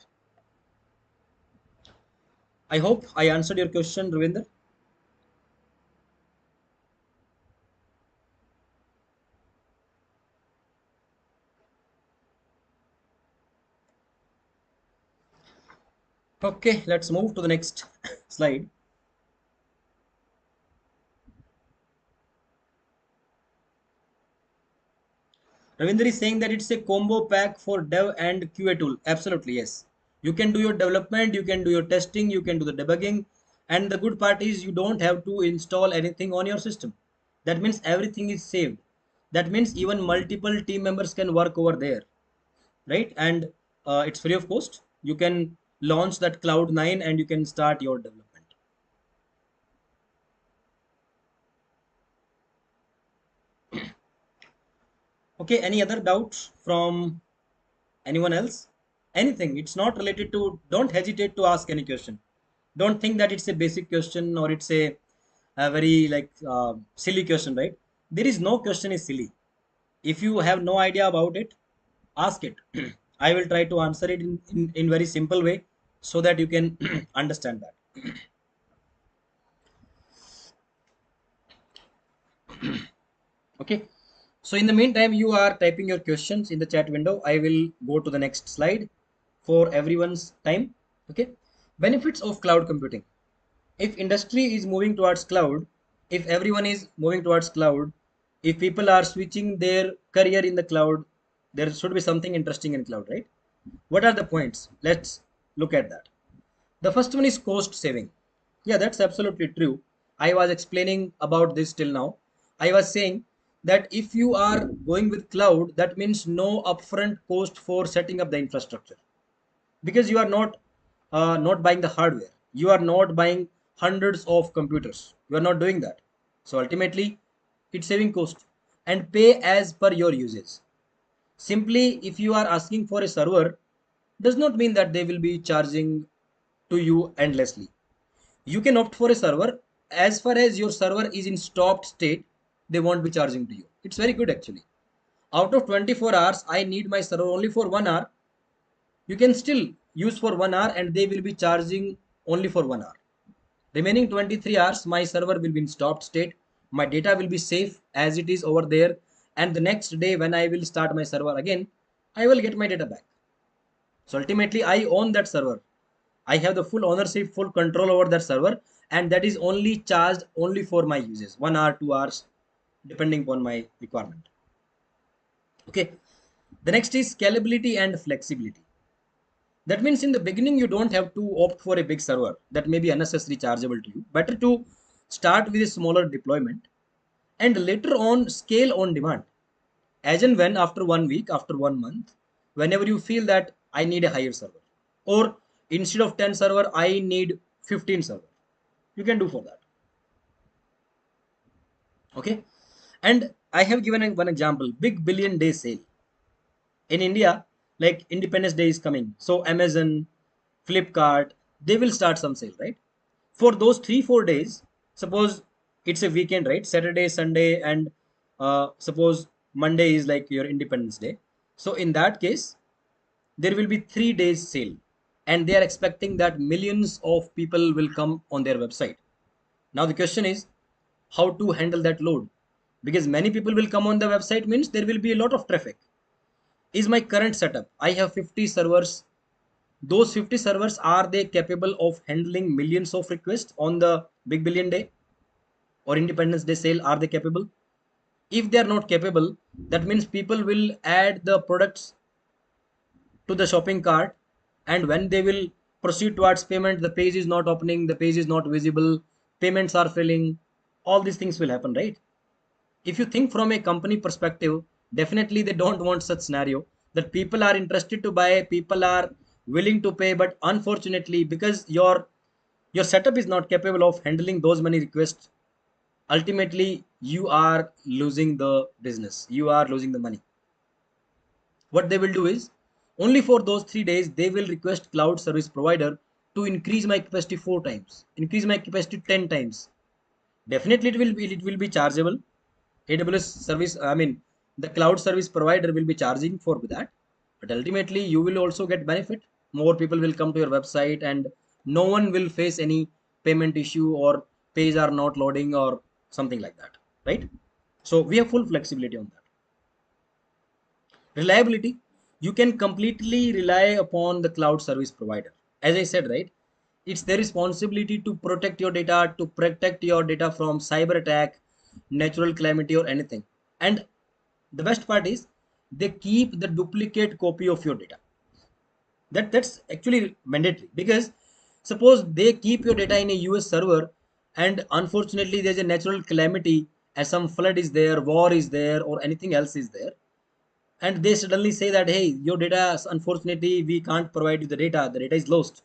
I hope I answered your question, Ravinder. Okay, let's move to the next slide. Ravinder is saying that it's a combo pack for dev and QA tool. Absolutely, yes. You can do your development, you can do your testing, you can do the debugging. And the good part is you don't have to install anything on your system. That means everything is saved. That means even multiple team members can work over there, right? And it's free of cost. You can launch that Cloud9 and you can start your development. Okay, any other doubts from anyone else? Anything. It's not related to, don't hesitate to ask any question. Don't think that it's a basic question or it's a very like silly question, right? There is no question is silly. If you have no idea about it, ask it. I will try to answer it in very simple way so that you can understand that. Okay. So in the meantime, you are typing your questions in the chat window. I will go to the next slide for everyone's time. Okay. Benefits of cloud computing. If industry is moving towards cloud, if everyone is moving towards cloud, if people are switching their career in the cloud, there should be something interesting in cloud, right? What are the points? Let's look at that. The first one is cost saving. Yeah, that's absolutely true. I was explaining about this till now. I was saying that if you are going with cloud, that means no upfront cost for setting up the infrastructure, because you are not buying the hardware. You are not buying hundreds of computers. You are not doing that. So ultimately, it's saving cost, and pay as per your usage. Simply, if you are asking for a server, does not mean that they will be charging to you endlessly. You can opt for a server. As far as your server is in stopped state, they won't be charging to you. It's very good actually. Out of 24 hours, I need my server only for 1 hour. You can still use for 1 hour and they will be charging only for 1 hour. Remaining 23 hours, my server will be in stopped state. My data will be safe as it is over there, and the next day when I will start my server again, I will get my data back. So ultimately I own that server. I have the full ownership, full control over that server, and that is only charged only for my uses, 1 hour, 2 hours, depending upon my requirement. Okay. The next is scalability and flexibility. That means in the beginning, you don't have to opt for a big server that may be unnecessarily chargeable to you. Better to start with a smaller deployment and later on scale on demand. As and when after 1 week, after 1 month, whenever you feel that I need a higher server, or instead of 10 server, I need 15 server, you can do for that. Okay. And I have given one example, big billion day sale. In India, like Independence Day is coming. So Amazon, Flipkart, they will start some sale, right? For those 3 4 days, suppose it's a weekend, right? Saturday, Sunday, and suppose Monday is like your Independence Day. So in that case, there will be 3 days sale, and they are expecting that millions of people will come on their website. Now the question is how to handle that load, because many people will come on the website means there will be a lot of traffic. Is my current setup, I have 50 servers, those 50 servers, are they capable of handling millions of requests on the big billion day or Independence Day sale? Are they capable? If they are not capable, that means people will add the products to the shopping cart, and when they will proceed towards payment, the page is not opening, the page is not visible, payments are failing. All these things will happen, right? If you think from a company perspective, definitely they don't want such scenario, that people are interested to buy, people are willing to pay, but unfortunately because your setup is not capable of handling those many requests, ultimately you are losing the business, you are losing the money. What they will do is, only for those 3 days they will request cloud service provider to increase my capacity 4 times, increase my capacity 10 times. Definitely it will be chargeable. AWS service, I mean, the cloud service provider will be charging for that, but ultimately you will also get benefit. More people will come to your website, and no one will face any payment issue or page are not loading or something like that, right? So we have full flexibility on that. Reliability, you can completely rely upon the cloud service provider. As I said, right, it's their responsibility to protect your data, to protect your data from cyber attack, natural calamity, or anything. And the best part is, they keep the duplicate copy of your data. That's actually mandatory, because suppose they keep your data in a US server, and unfortunately there's a natural calamity, as some flood is there, war is there, or anything else is there, and they suddenly say that, hey, your data, unfortunately we can't provide you the data is lost.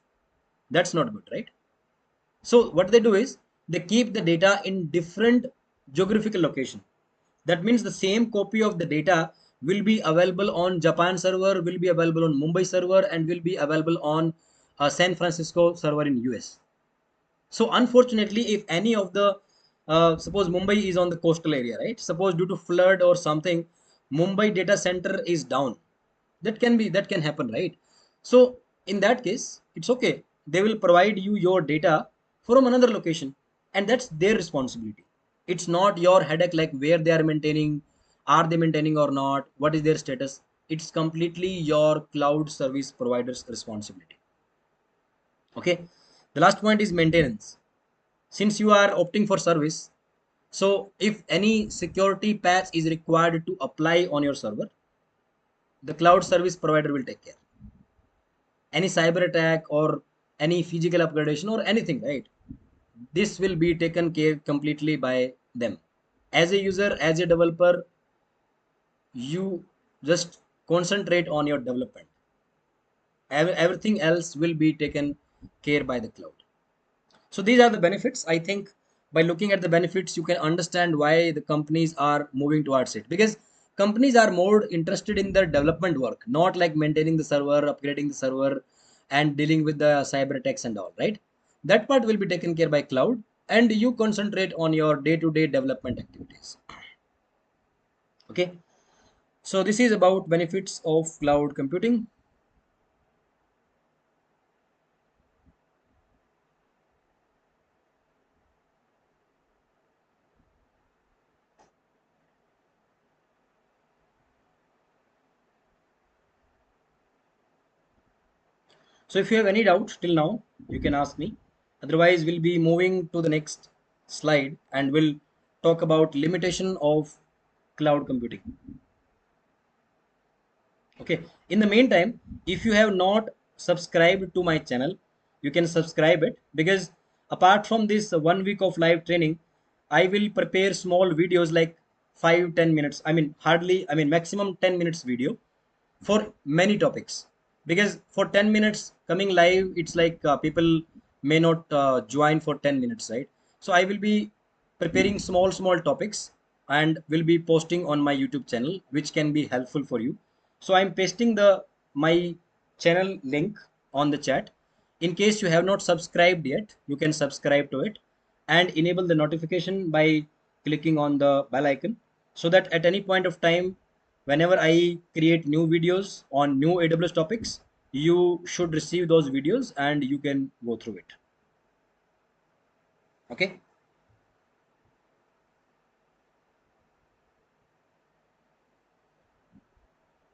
That's not good, right? So what they do is, they keep the data in different geographical location. That means the same copy of the data will be available on Japan server, will be available on Mumbai server, and will be available on San Francisco server in US. So unfortunately, if any of the suppose Mumbai is on the coastal area, right? Suppose due to flood or something, Mumbai data center is down. That can happen, right? So in that case, it's okay. They will provide you your data from another location, and that's their responsibility. It's not your headache, like where they are maintaining, are they maintaining or not, what is their status. It's completely your cloud service provider's responsibility. Okay. The last point is maintenance. Since you are opting for service, so if any security patch is required to apply on your server, the cloud service provider will take care. Any cyber attack or any physical upgradation or anything, right? This will be taken care completely by them. As a user, as a developer, you just concentrate on your development. Everything else will be taken care by the cloud. So these are the benefits. I think by looking at the benefits, you can understand why the companies are moving towards it, because companies are more interested in their development work, not like maintaining the server, upgrading the server, and dealing with the cyber attacks and all, right? That part will be taken care by cloud, and you concentrate on your day-to-day development activities. Okay. So this is about benefits of cloud computing. So if you have any doubt till now, you can ask me. Otherwise, we'll be moving to the next slide and we'll talk about limitation of cloud computing. Okay, in the meantime, if you have not subscribed to my channel, you can subscribe it, because apart from this 1 week of live training, I will prepare small videos like 5-10 minutes, I mean hardly, I mean maximum 10 minutes video for many topics. Because for 10 minutes coming live, it's like people may not join for 10 minutes, right? So I will be preparing small topics and will be posting on my YouTube channel, which can be helpful for you. So I'm pasting the my channel link on the chat. In case you have not subscribed yet, you can subscribe to it and enable the notification by clicking on the bell icon, so that at any point of time, whenever I create new videos on new AWS topics, you should receive those videos and you can go through it. Okay,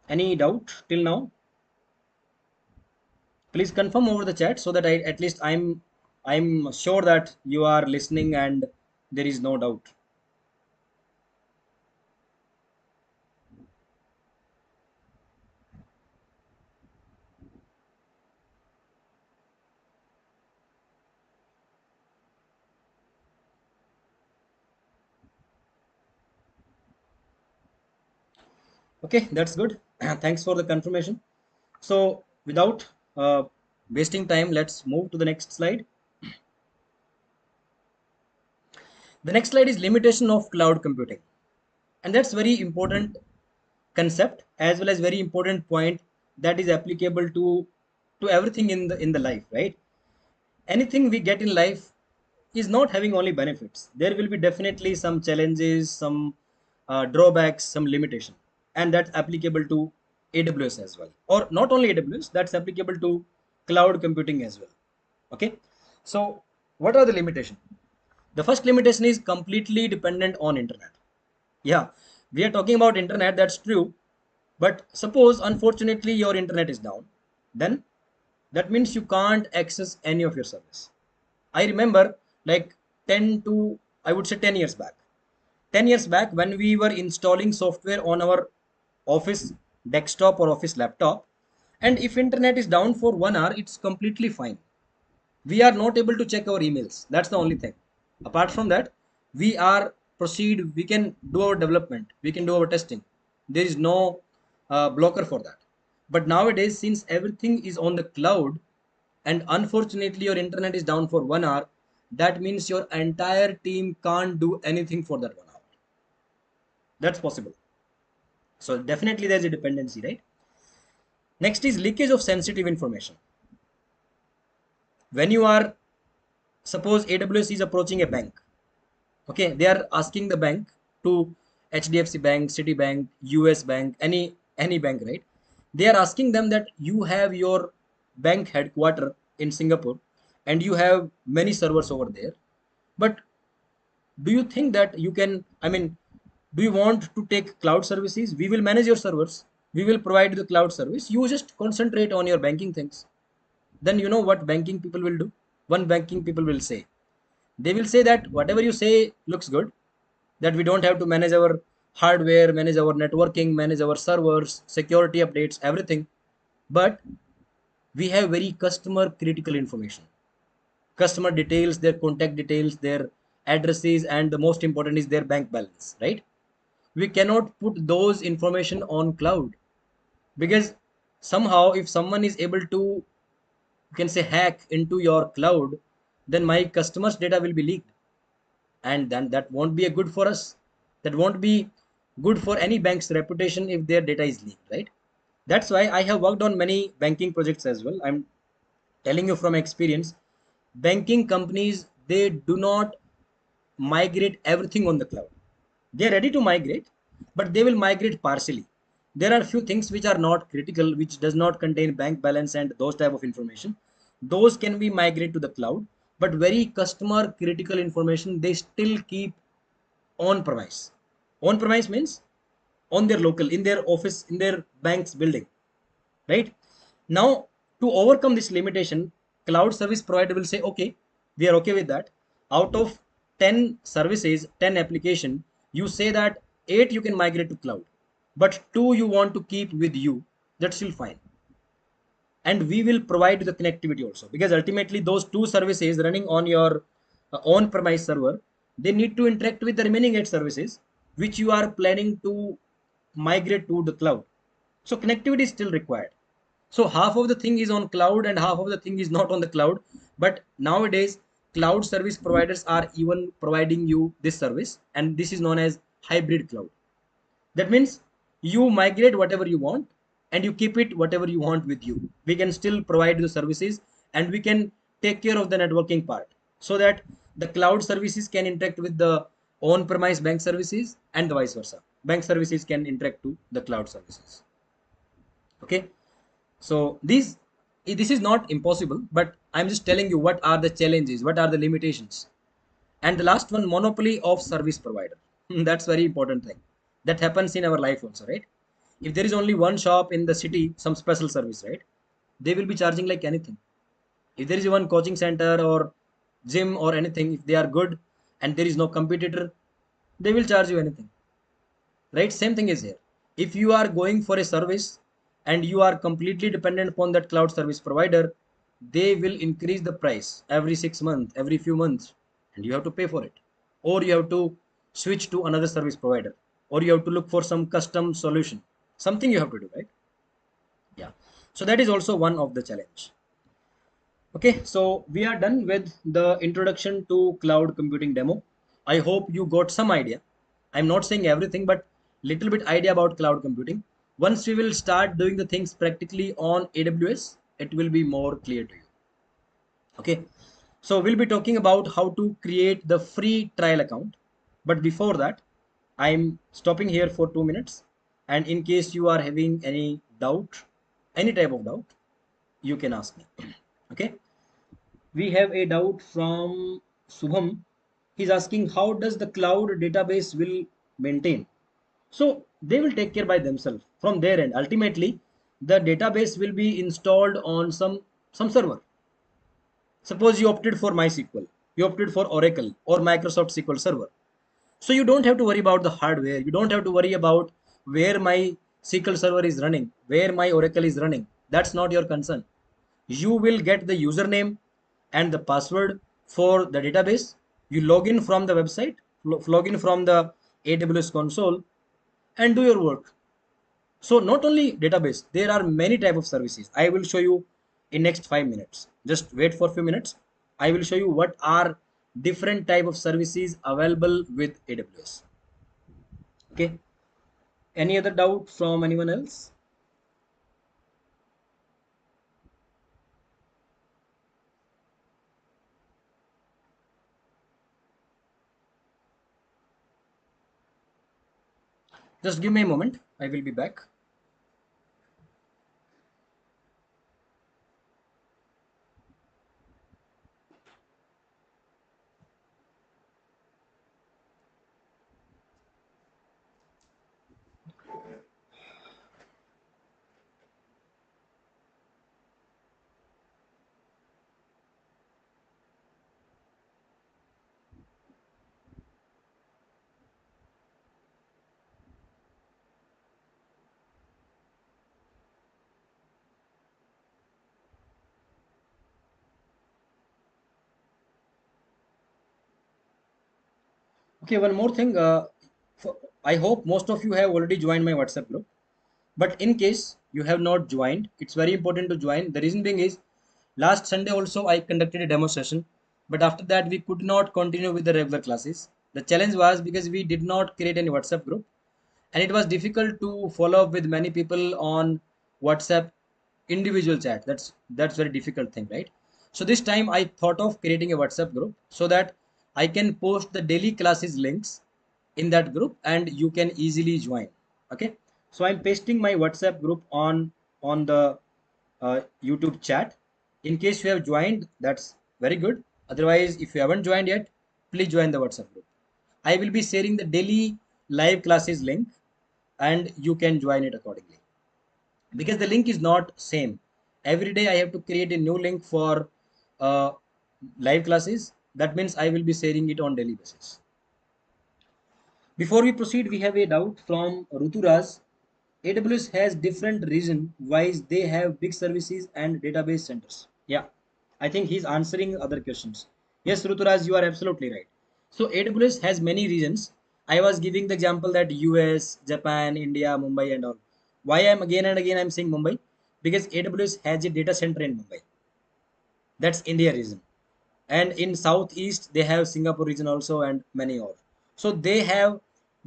any doubt till now? Please confirm over the chat, so that I at least I'm sure that you are listening and there is no doubt. Okay, that's good. Thanks for the confirmation. So without wasting time, let's move to the next slide. The next slide is limitation of cloud computing, and that's very important concept as well as very important point that is applicable to everything in the life, right? Anything we get in life is not having only benefits. There will be definitely some challenges, some drawbacks, some limitation, and that's applicable to AWS as well, or not only AWS, that's applicable to cloud computing as well. Okay, so what are the limitations? The first limitation is completely dependent on internet. Yeah, we are talking about internet, that's true. But suppose unfortunately your internet is down, then that means you can't access any of your service. I remember like 10 to, I would say 10 years back. 10 years back, when we were installing software on our office desktop or office laptop, and if internet is down for 1 hour, it's completely fine. We are not able to check our emails, that's the only thing. Apart from that, we are proceed, we can do our development, we can do our testing. There is no blocker for that. But nowadays, since everything is on the cloud, and unfortunately your internet is down for 1 hour, that means your entire team can't do anything for that 1 hour. That's possible. So definitely there's a dependency, right? Next is leakage of sensitive information. When you are, suppose AWS is approaching a bank. Okay, they are asking the bank to, HDFC Bank, Citibank, US Bank, any bank, right? They are asking them that you have your bank headquarter in Singapore and you have many servers over there, but do you think that you can, I mean, do you want to take cloud services? We will manage your servers, we will provide the cloud service, you just concentrate on your banking things. Then you know what banking people will do? One banking people will say, they will say that whatever you say looks good, that we don't have to manage our hardware, manage our networking, manage our servers, security updates, everything, but we have very customer critical information, customer details, their contact details, their addresses, and the most important is their bank balance, right? We cannot put those information on cloud, because somehow if someone is able to, you can say, hack into your cloud, then my customers data will be leaked, and then that won't be a good for us. That won't be good for any bank's reputation if their data is leaked, right? That's why I have worked on many banking projects as well. I'm telling you from experience, banking companies, they do not migrate everything on the cloud. They're ready to migrate, but they will migrate partially. There are few things which are not critical, which does not contain bank balance and those type of information. Those can be migrated to the cloud, but very customer critical information they still keep on premise. On premise means on their local, in their office, in their bank's building, right? Now To overcome this limitation, cloud service provider will say, okay, we are okay with that. Out of 10 services, 10 application, you say that 8 you can migrate to cloud, but 2 you want to keep with you. That's still fine. And we will provide the connectivity also, because ultimately those two services running on your on premise server, they need to interact with the remaining 8 services which you are planning to migrate to the cloud. So connectivity is still required. So half of the thing is on cloud and half of the thing is not on the cloud. But nowadays, cloud service providers are even providing you this service, and this is known as hybrid cloud. That means you migrate whatever you want and you keep it whatever you want with you. We can still provide the services and we can take care of the networking part, so that the cloud services can interact with the on-premise bank services and the vice versa. Bank services can interact to the cloud services. Okay. So this is not impossible, but I'm just telling you what are the challenges, what are the limitations. And the last one, monopoly of service provider. That's very important thing. That happens in our life also, right? If there is only one shop in the city, some special service, right? They will be charging like anything. If there is one coaching center or gym or anything, if they are good and there is no competitor, they will charge you anything, right? Same thing is here. If you are going for a service and you are completely dependent upon that cloud service provider, they will increase the price every 6 months, every few months, and you have to pay for it, or you have to switch to another service provider, or you have to look for some custom solution, something you have to do, right? Yeah. So that is also one of the challenge. Okay, so we are done with the introduction to cloud computing demo. I hope you got some idea. I'm not saying everything, but little bit idea about cloud computing. Once we will start doing the things practically on AWS, it will be more clear to you. Okay, so we'll be talking about how to create the free trial account. But before that, I'm stopping here for 2 minutes. And in case you are having any doubt, any type of doubt, you can ask me. Okay. We have a doubt from Subham. He's asking, how does the cloud database will maintain? So they will take care by themselves from their end. Ultimately, the database will be installed on some server. Suppose you opted for MySQL, you opted for Oracle or Microsoft SQL Server. So you don't have to worry about the hardware. You don't have to worry about where my SQL Server is running, where my Oracle is running. That's not your concern. You will get the username and the password for the database. You log in from the website, log in from the AWS console, and do your work. So not only database, there are many type of services. I will show you in next 5 minutes. Just wait for a few minutes. I will show you what are different type of services available with AWS. Okay. Any other doubt from anyone else? Just give me a moment. I will be back. Okay, one more thing. I hope most of you have already joined my WhatsApp group. But in case you have not joined, it's very important to join. The reason being is, last Sunday also I conducted a demo session, but after that we could not continue with the regular classes. The challenge was because we did not create any WhatsApp group, and it was difficult to follow up with many people on WhatsApp individual chat. That's very difficult thing, right? So this time I thought of creating a WhatsApp group so that I can post the daily classes links in that group and you can easily join. Okay, so I'm pasting my WhatsApp group on the YouTube chat. In case you have joined, that's very good. Otherwise, if you haven't joined yet, please join the WhatsApp group. I will be sharing the daily live classes link and you can join it accordingly, because the link is not same every day I have to create a new link for uh, live classes. That means I will be sharing it on daily basis. Before we proceed, we have a doubt from Ruturaj. AWS has different reason why they have big services and database centers. Yeah, I think he's answering other questions. Yes, Ruturaj, you are absolutely right. So AWS has many regions. I was giving the example that US, Japan, India, Mumbai, and all. Why I'm again and again I'm saying Mumbai? Because AWS has a data center in Mumbai. That's India region. And in southeast they have Singapore region also and many more. So they have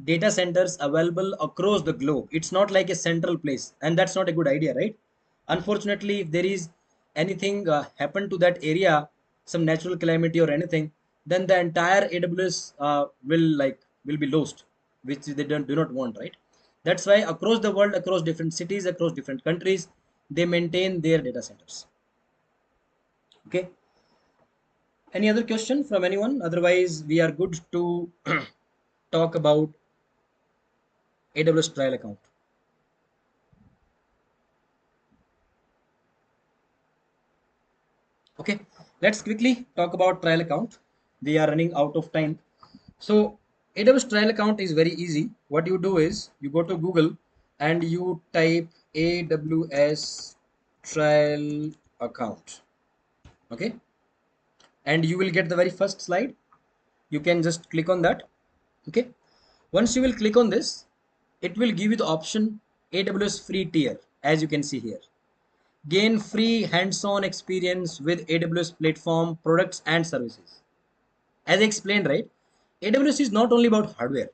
data centers available across the globe. It's not like a central place, and that's not a good idea, right? Unfortunately, if there is anything happen to that area, some natural calamity or anything, then the entire AWS will be lost, which they do not want, right? That's why across the world, across different cities, across different countries, they maintain their data centers. Okay. Any other question from anyone? Otherwise, we are good to talk about AWS trial account. Okay, let's quickly talk about trial account. We are running out of time. So AWS trial account is very easy. What you do is you go to Google and you type AWS trial account. Okay, and you will get the very first slide. You can just click on that. Okay, once you will click on this, it will give you the option AWS free tier, as you can see here. Gain free hands-on experience with AWS platform products and services. As I explained, right, AWS is not only about hardware.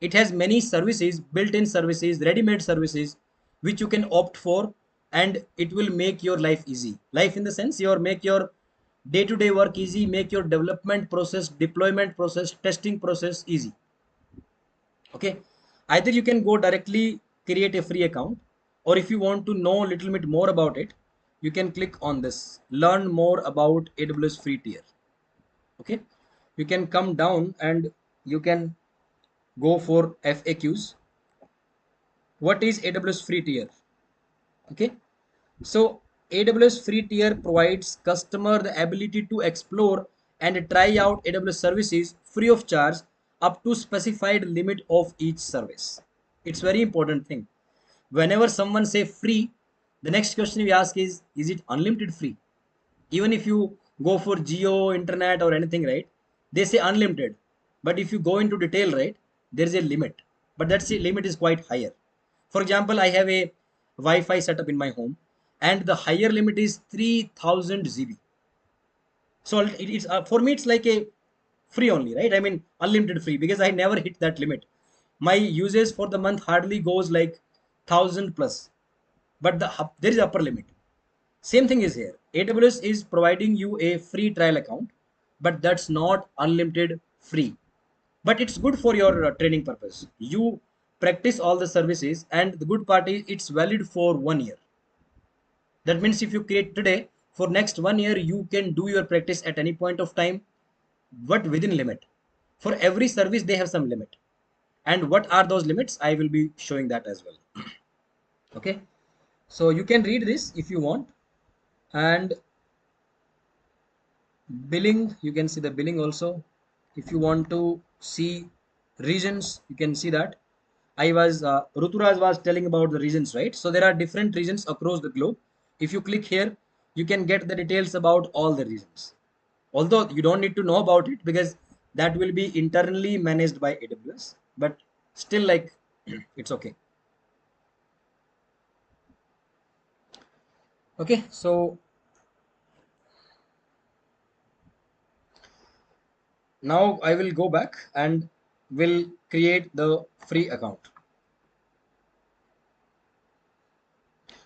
It has many services, built-in services, ready-made services, which you can opt for, and it will make your life easy. Life in the sense, your make your day-to-day work easy, make your development process, deployment process, testing process easy. Okay, either you can go directly create a free account, or if you want to know a little bit more about it, you can click on this learn more about AWS free tier. Okay, you can come down and you can go for FAQs. What is AWS free tier? Okay, so AWS free tier provides customer the ability to explore and try out AWS services free of charge up to specified limit of each service. It's very important thing. Whenever someone say free, the next question we ask is it unlimited free? Even if you go for geo internet or anything, right, they say unlimited, but if you go into detail, right, there is a limit, but that's the limit is quite higher. For example, I have a Wi-Fi setup in my home, and the higher limit is 3000 GB. So it's for me it's like a free only, right? I mean unlimited free, because I never hit that limit. My usage for the month hardly goes like 1000 plus, but there is upper limit. Same thing is here. AWS is providing you a free trial account, but that's not unlimited free. But it's good for your training purpose. You practice all the services, and the good part is it's valid for 1 year. That means if you create today, for next 1 year, you can do your practice at any point of time, but within limit. For every service, they have some limit. And what are those limits? I will be showing that as well. Okay. So you can read this if you want. And billing, you can see the billing also. If you want to see regions, you can see that. I was Ruturaj was telling about the regions, right? So there are different regions across the globe. If you click here, you can get the details about all the regions, although you don't need to know about it because that will be internally managed by AWS, but still like it's okay. Okay, so now I will go back and will create the free account.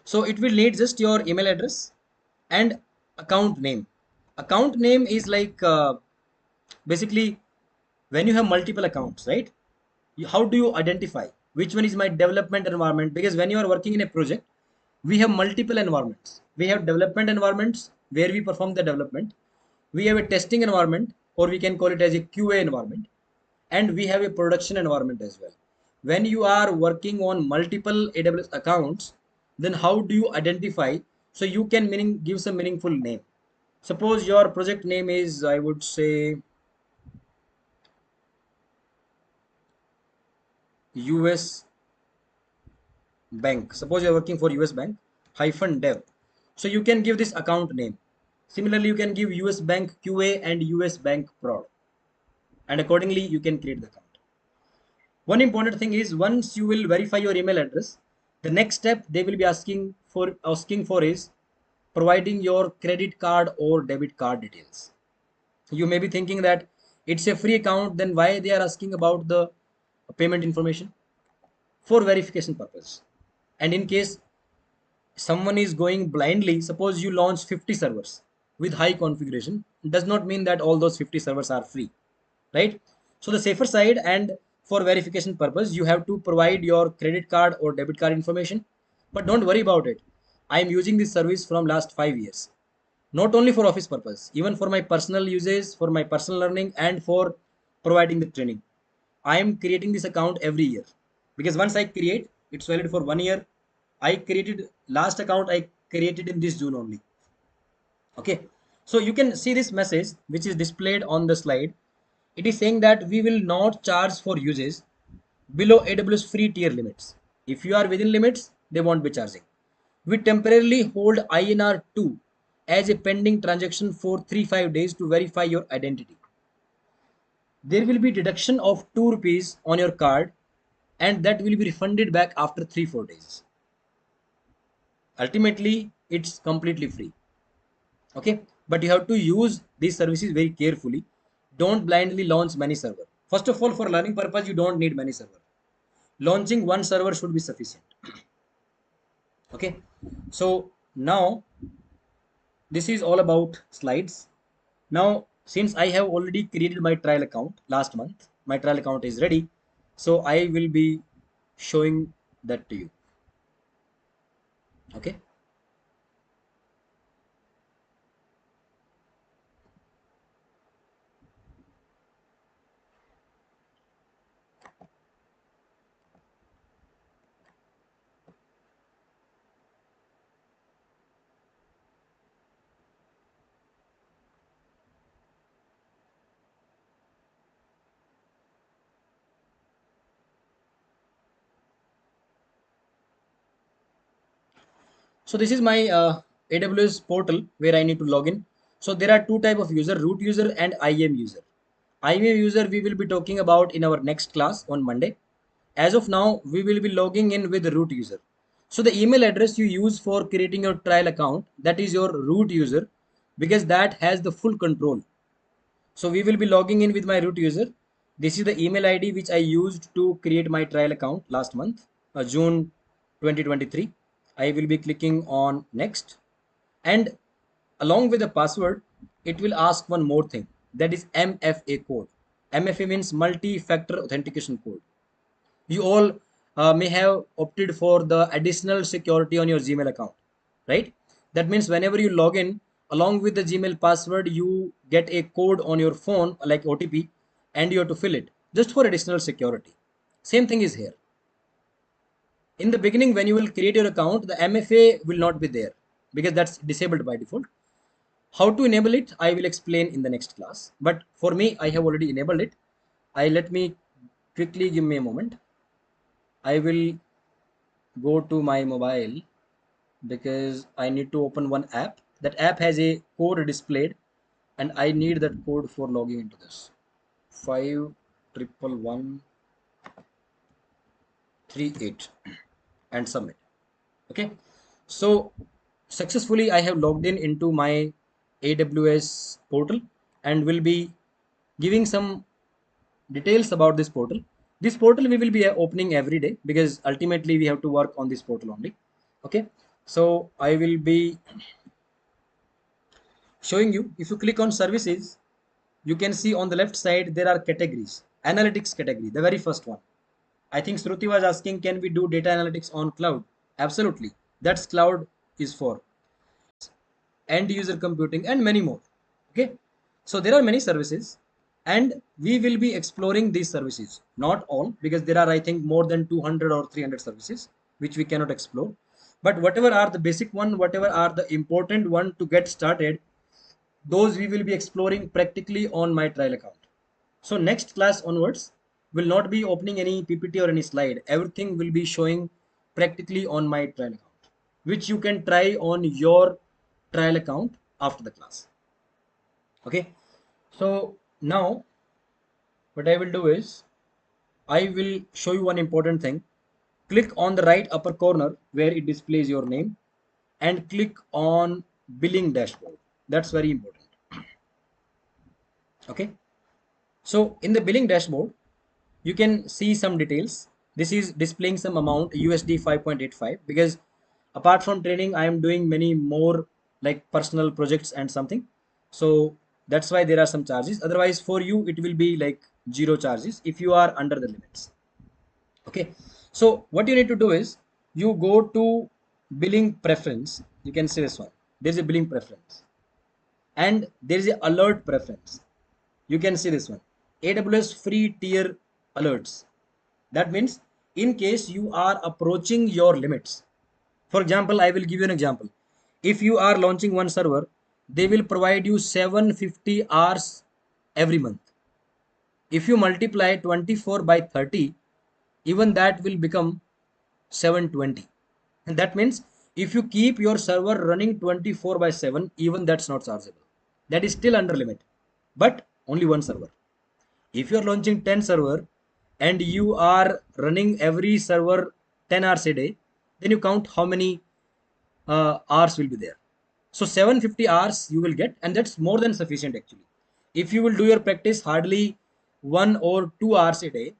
So it will need just your email address and account name. Account name is like basically when you have multiple accounts, right? How do you identify which one is my development environment? Because when you are working in a project, we have multiple environments. We have development environments where we perform the development. We have a testing environment, or we can call it as a QA environment, and we have a production environment as well. When you are working on multiple AWS accounts, then how do you identify So you can give some meaningful name. Suppose your project name is, I would say, US Bank. Suppose you're working for US Bank hyphen dev. So you can give this account name. Similarly, you can give US Bank QA and US Bank prod, and accordingly you can create the account. One important thing is, once you will verify your email address, the next step they will be asking for is providing your credit card or debit card details. You may be thinking that it's a free account, then why they are asking about the payment information? For verification purpose. And in case someone is going blindly, suppose you launch 50 servers with high configuration, it does not mean that all those 50 servers are free, right? So the safer side, and for verification purpose, you have to provide your credit card or debit card information. But don't worry about it. I am using this service from last 5 years, not only for office purpose, even for my personal uses, for my personal learning, and for providing the training. I am creating this account every year, because once I create, it's valid for 1 year. I created last account I created in this June only. Okay, so you can see this message which is displayed on the slide. It is saying that we will not charge for uses below AWS free tier limits. If you are within limits, they won't be charging. We temporarily hold INR 2 as a pending transaction for 3-5 days to verify your identity. There will be deduction of 2 rupees on your card, and that will be refunded back after 3-4 days. Ultimately, it's completely free. Okay, but you have to use these services very carefully. Don't blindly launch many server. First of all, for learning purpose, you don't need many server. Launching one server should be sufficient. Okay, so now this is all about slides. Now, since I have already created my trial account last month, my trial account is ready, so I will be showing that to you. Okay, so this is my AWS portal where I need to log in. So there are two type of user: root user and IAM user. IAM user we will be talking about in our next class on Monday. As of now, we will be logging in with the root user. So the email address you use for creating your trial account, that is your root user, because that has the full control. So we will be logging in with my root user. This is the email ID which I used to create my trial account last month, June 2023. I will be clicking on next, and along with the password, it will ask one more thing, that is MFA code. MFA means multi-factor authentication code. You all may have opted for the additional security on your Gmail account, right? That means whenever you log in, along with the Gmail password, you get a code on your phone like OTP, and you have to fill it just for additional security. Same thing is here. In the beginning, when you will create your account, the MFA will not be there because that's disabled by default. How to enable it, I will explain in the next class. But for me, I have already enabled it. Let me quickly, give me a moment. I will go to my mobile because I need to open one app. That app has a code displayed, and I need that code for logging into this. 511138 and submit. Okay, so successfully I have logged in into my AWS portal, and will be giving some details about this portal. This portal we will be opening every day because ultimately we have to work on this portal only. Okay, so I will be showing you. If you click on services, you can see on the left side there are categories. Analytics category, the very first one. I think Shruti was asking, can we do data analytics on cloud? Absolutely, that's cloud is for. End user computing and many more. Okay, so there are many services, and we will be exploring these services, not all, because there are, I think, more than 200 or 300 services which we cannot explore. But whatever are the basic one, whatever are the important one to get started, those we will be exploring practically on my trial account. So next class onwards will not be opening any PPT or any slide. Everything will be showing practically on my trial account, which you can try on your trial account after the class. Okay. So now what I will do is I will show you one important thing. Click on the right upper corner where it displays your name and click on billing dashboard. That's very important. Okay. So in the billing dashboard, you can see some details. This is displaying some amount USD 5.85 because apart from training, I am doing many more like personal projects and something. So that's why there are some charges. Otherwise, for you, it will be like zero charges if you are under the limits. Okay. So what you need to do is you go to billing preference. You can see this one. There's a billing preference and there is a alert preference. You can see this one, AWS free tier alerts. That means in case you are approaching your limits. For example, I will give you an example. If you are launching one server, they will provide you 750 hours every month. If you multiply 24 by 30, even that will become 720. And that means if you keep your server running 24 by 7, even that's not chargeable. That is still under limit, but only one server. If you are launching 10 server and you are running every server 10 hours a day, then you count how many hours will be there. So 750 hours you will get, and that's more than sufficient actually. If you will do your practice hardly 1 or 2 hours a day,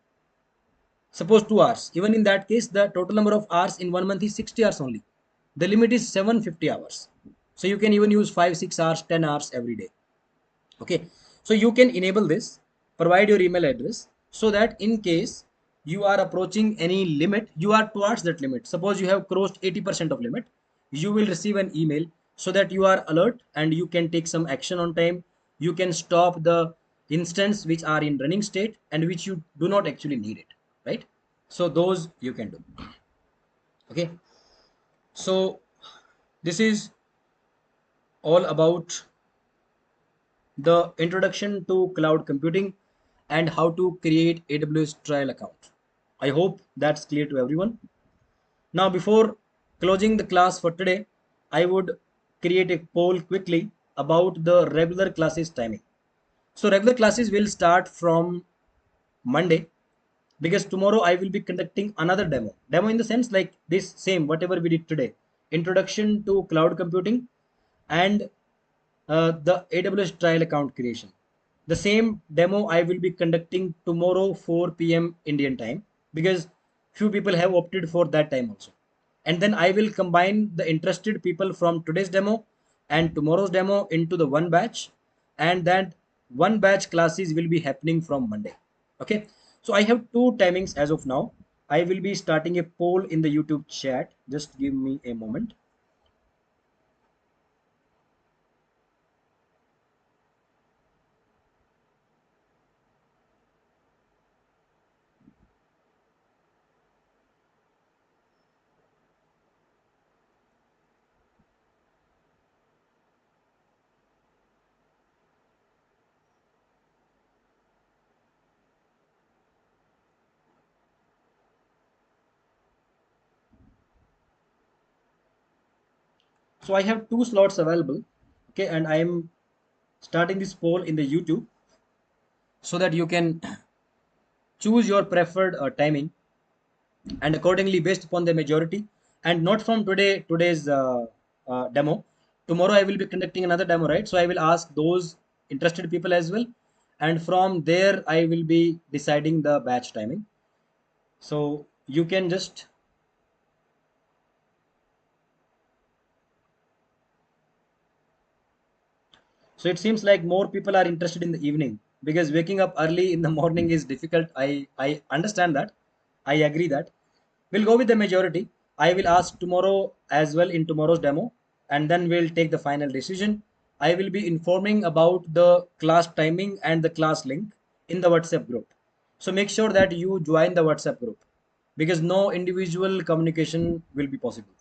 suppose 2 hours, even in that case, the total number of hours in 1 month is 60 hours only. The limit is 750 hours. So you can even use 5, 6 hours, 10 hours every day. Okay. So you can enable this, provide your email address so that in case you are approaching any limit, you are towards that limit. Suppose you have crossed 80% of limit, you will receive an email so that you are alert and you can take some action on time. You can stop the instance which are in running state and which you do not actually need it, right? So those you can do. Okay. So this is all about the introduction to cloud computing and how to create AWS trial account. I hope that's clear to everyone. Now, before closing the class for today, I would create a poll quickly about the regular classes timing. So regular classes will start from Monday because tomorrow I will be conducting another demo. Demo in the sense like this same, whatever we did today. Introduction to cloud computing and the AWS trial account creation. The same demo I will be conducting tomorrow 4 p.m. Indian time because few people have opted for that time also. And then I will combine the interested people from today's demo and tomorrow's demo into the one batch, and that one batch classes will be happening from Monday. Okay. So I have two timings as of now. I will be starting a poll in the YouTube chat. Just give me a moment. So I have two slots available. Okay, and I am starting this poll in the YouTube so that you can choose your preferred timing and accordingly based upon the majority and not from today's demo. Tomorrow I will be conducting another demo, right? So I will ask those interested people as well, and from there I will be deciding the batch timing. So you can just, so it seems like more people are interested in the evening because waking up early in the morning is difficult. I understand that. I agree that. We'll go with the majority. I will ask tomorrow as well in tomorrow's demo, and then we'll take the final decision. I will be informing about the class timing and the class link in the WhatsApp group. So make sure that you join the WhatsApp group because no individual communication will be possible.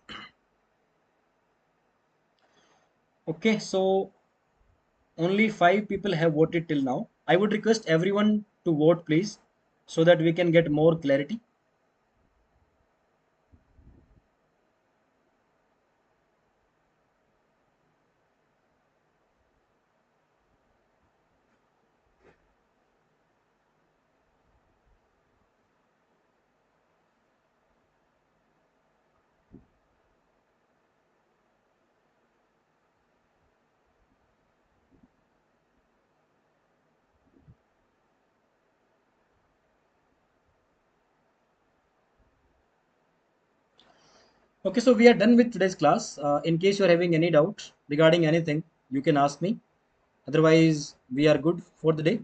Okay, so only 5 people have voted till now. I would request everyone to vote, please, so that we can get more clarity. Okay, so we are done with today's class. In case you are having any doubt regarding anything, you can ask me. Otherwise, we are good for the day.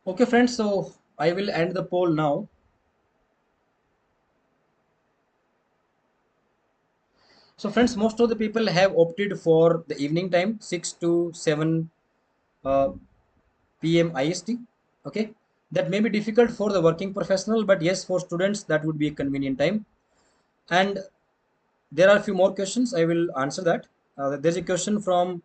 Okay, friends, so I will end the poll now. So, friends, most of the people have opted for the evening time, 6 to 7 uh, p.m. IST. Okay, that may be difficult for the working professional, but yes, for students, that would be a convenient time. And there are a few more questions. I will answer that. There's a question from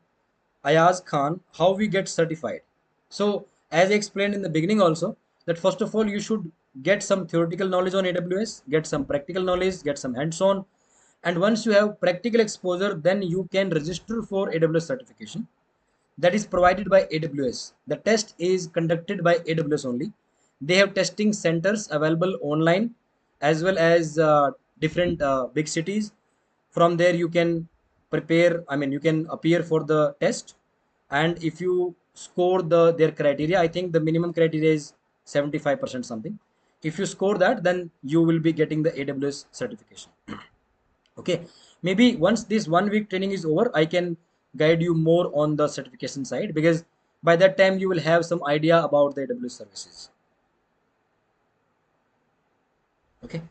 Ayaz Khan, how we get certified. So, as I explained in the beginning also, that first of all, you should get some theoretical knowledge on AWS, get some practical knowledge, get some hands-on. And once you have practical exposure, then you can register for AWS certification that is provided by AWS. The test is conducted by AWS only. They have testing centers available online as well as different big cities. From there, you can prepare. I mean, you can appear for the test, and if you score their criteria, I think the minimum criteria is 75% something. If you score that, then you will be getting the AWS certification. Okay, maybe once this 1 week training is over, I can guide you more on the certification side, because by that time you will have some idea about the AWS services. Okay,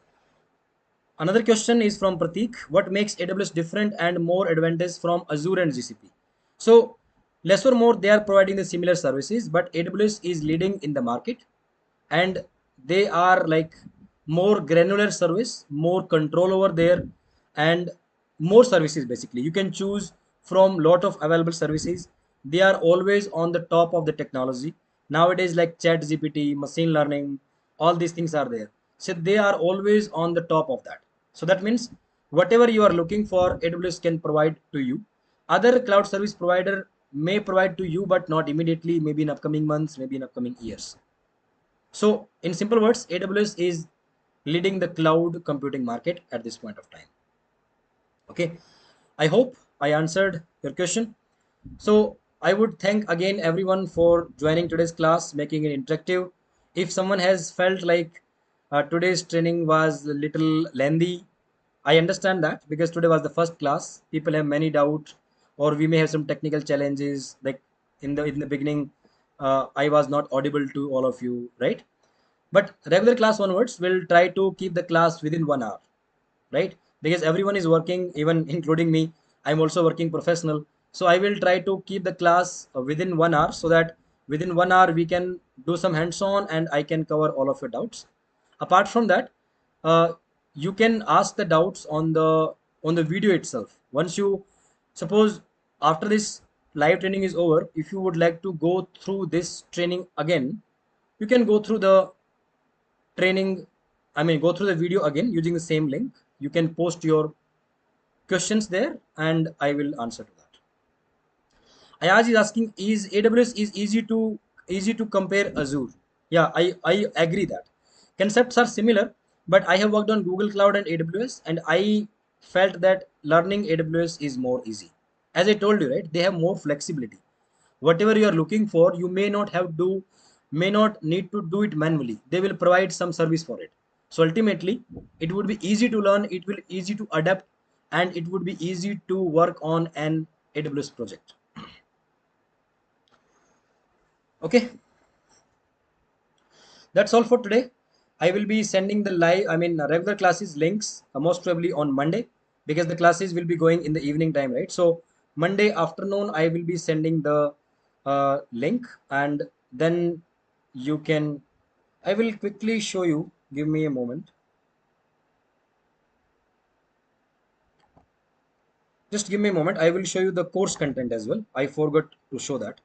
another question is from Pratik. What makes AWS different and more advantage from Azure and GCP? So less or more they are providing the similar services, but AWS is leading in the market, and they are like more granular service, more control over there, and more services. Basically, you can choose from lot of available services. They are always on the top of the technology nowadays, like chat gpt, machine learning, all these things are there. So they are always on the top of that. So that means whatever you are looking for, AWS can provide to you. Other cloud service provider may provide to you, but not immediately, maybe in upcoming months, maybe in upcoming years. So, in simple words, AWS is leading the cloud computing market at this point of time. Okay, I hope I answered your question. So, I would thank again everyone for joining today's class, making it interactive. If someone has felt like today's training was a little lengthy, I understand that, because today was the first class. People have many doubts, or we may have some technical challenges. Like in the beginning, I was not audible to all of you, right? But regular class onwards, we'll try to keep the class within 1 hour, right? Because everyone is working, even including me. I'm also working professional. So I will try to keep the class within 1 hour, so that within 1 hour we can do some hands-on and I can cover all of your doubts. Apart from that, uh, you can ask the doubts on the video itself. Once you suppose after this live training is over, if you would like to go through this training again, you can go through the training, I mean go through the video again using the same link. You can post your questions there and I will answer to that. Ayaz is asking, is AWS is easy to compare Azure? Yeah, I agree that concepts are similar, but I have worked on Google Cloud and AWS, and I felt that learning AWS is more easy. As I told you, right, they have more flexibility. Whatever you are looking for, you may not need to do it manually. They will provide some service for it. So ultimately, it would be easy to learn, it will easy to adapt, and it would be easy to work on an AWS project. Okay, that's all for today. I will be sending the regular classes links most probably on Monday, because the classes will be going in the evening time, right? So Monday afternoon I will be sending the link, and then you can, I will quickly show you, give me a moment, just give me a moment. I will show you the course content as well. I forgot to show that.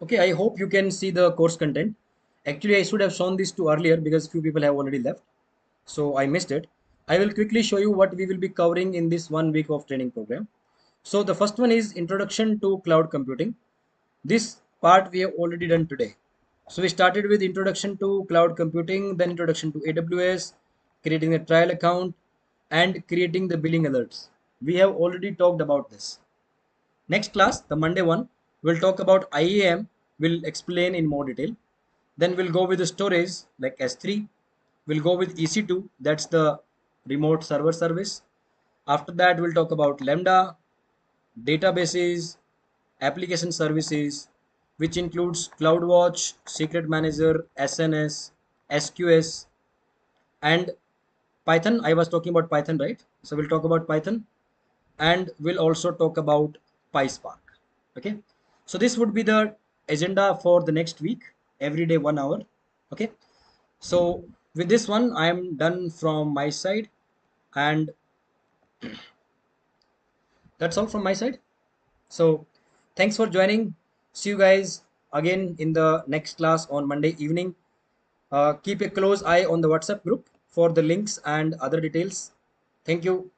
Okay, I hope you can see the course content. Actually, I should have shown this to earlier because few people have already left, so I missed it. I will quickly show you what we will be covering in this 1 week of training program. So the first one is introduction to cloud computing. This part we have already done today. So we started with introduction to cloud computing, then introduction to AWS, creating a trial account, and creating the billing alerts. We have already talked about this. Next class, the Monday one, we'll talk about IAM, we'll explain in more detail. Then we'll go with the storage like S3. We'll go with EC2, that's the remote server service. After that, we'll talk about Lambda, databases, application services, which includes CloudWatch, Secret Manager, SNS, SQS, and Python. I was talking about Python, right? So we'll talk about Python, and we'll also talk about PySpark. Okay. So this would be the agenda for the next week, every day 1 hour. Okay. So with this one, I am done from my side, and that's all from my side. So thanks for joining. See you guys again in the next class on Monday evening. Keep a close eye on the WhatsApp group for the links and other details. Thank you.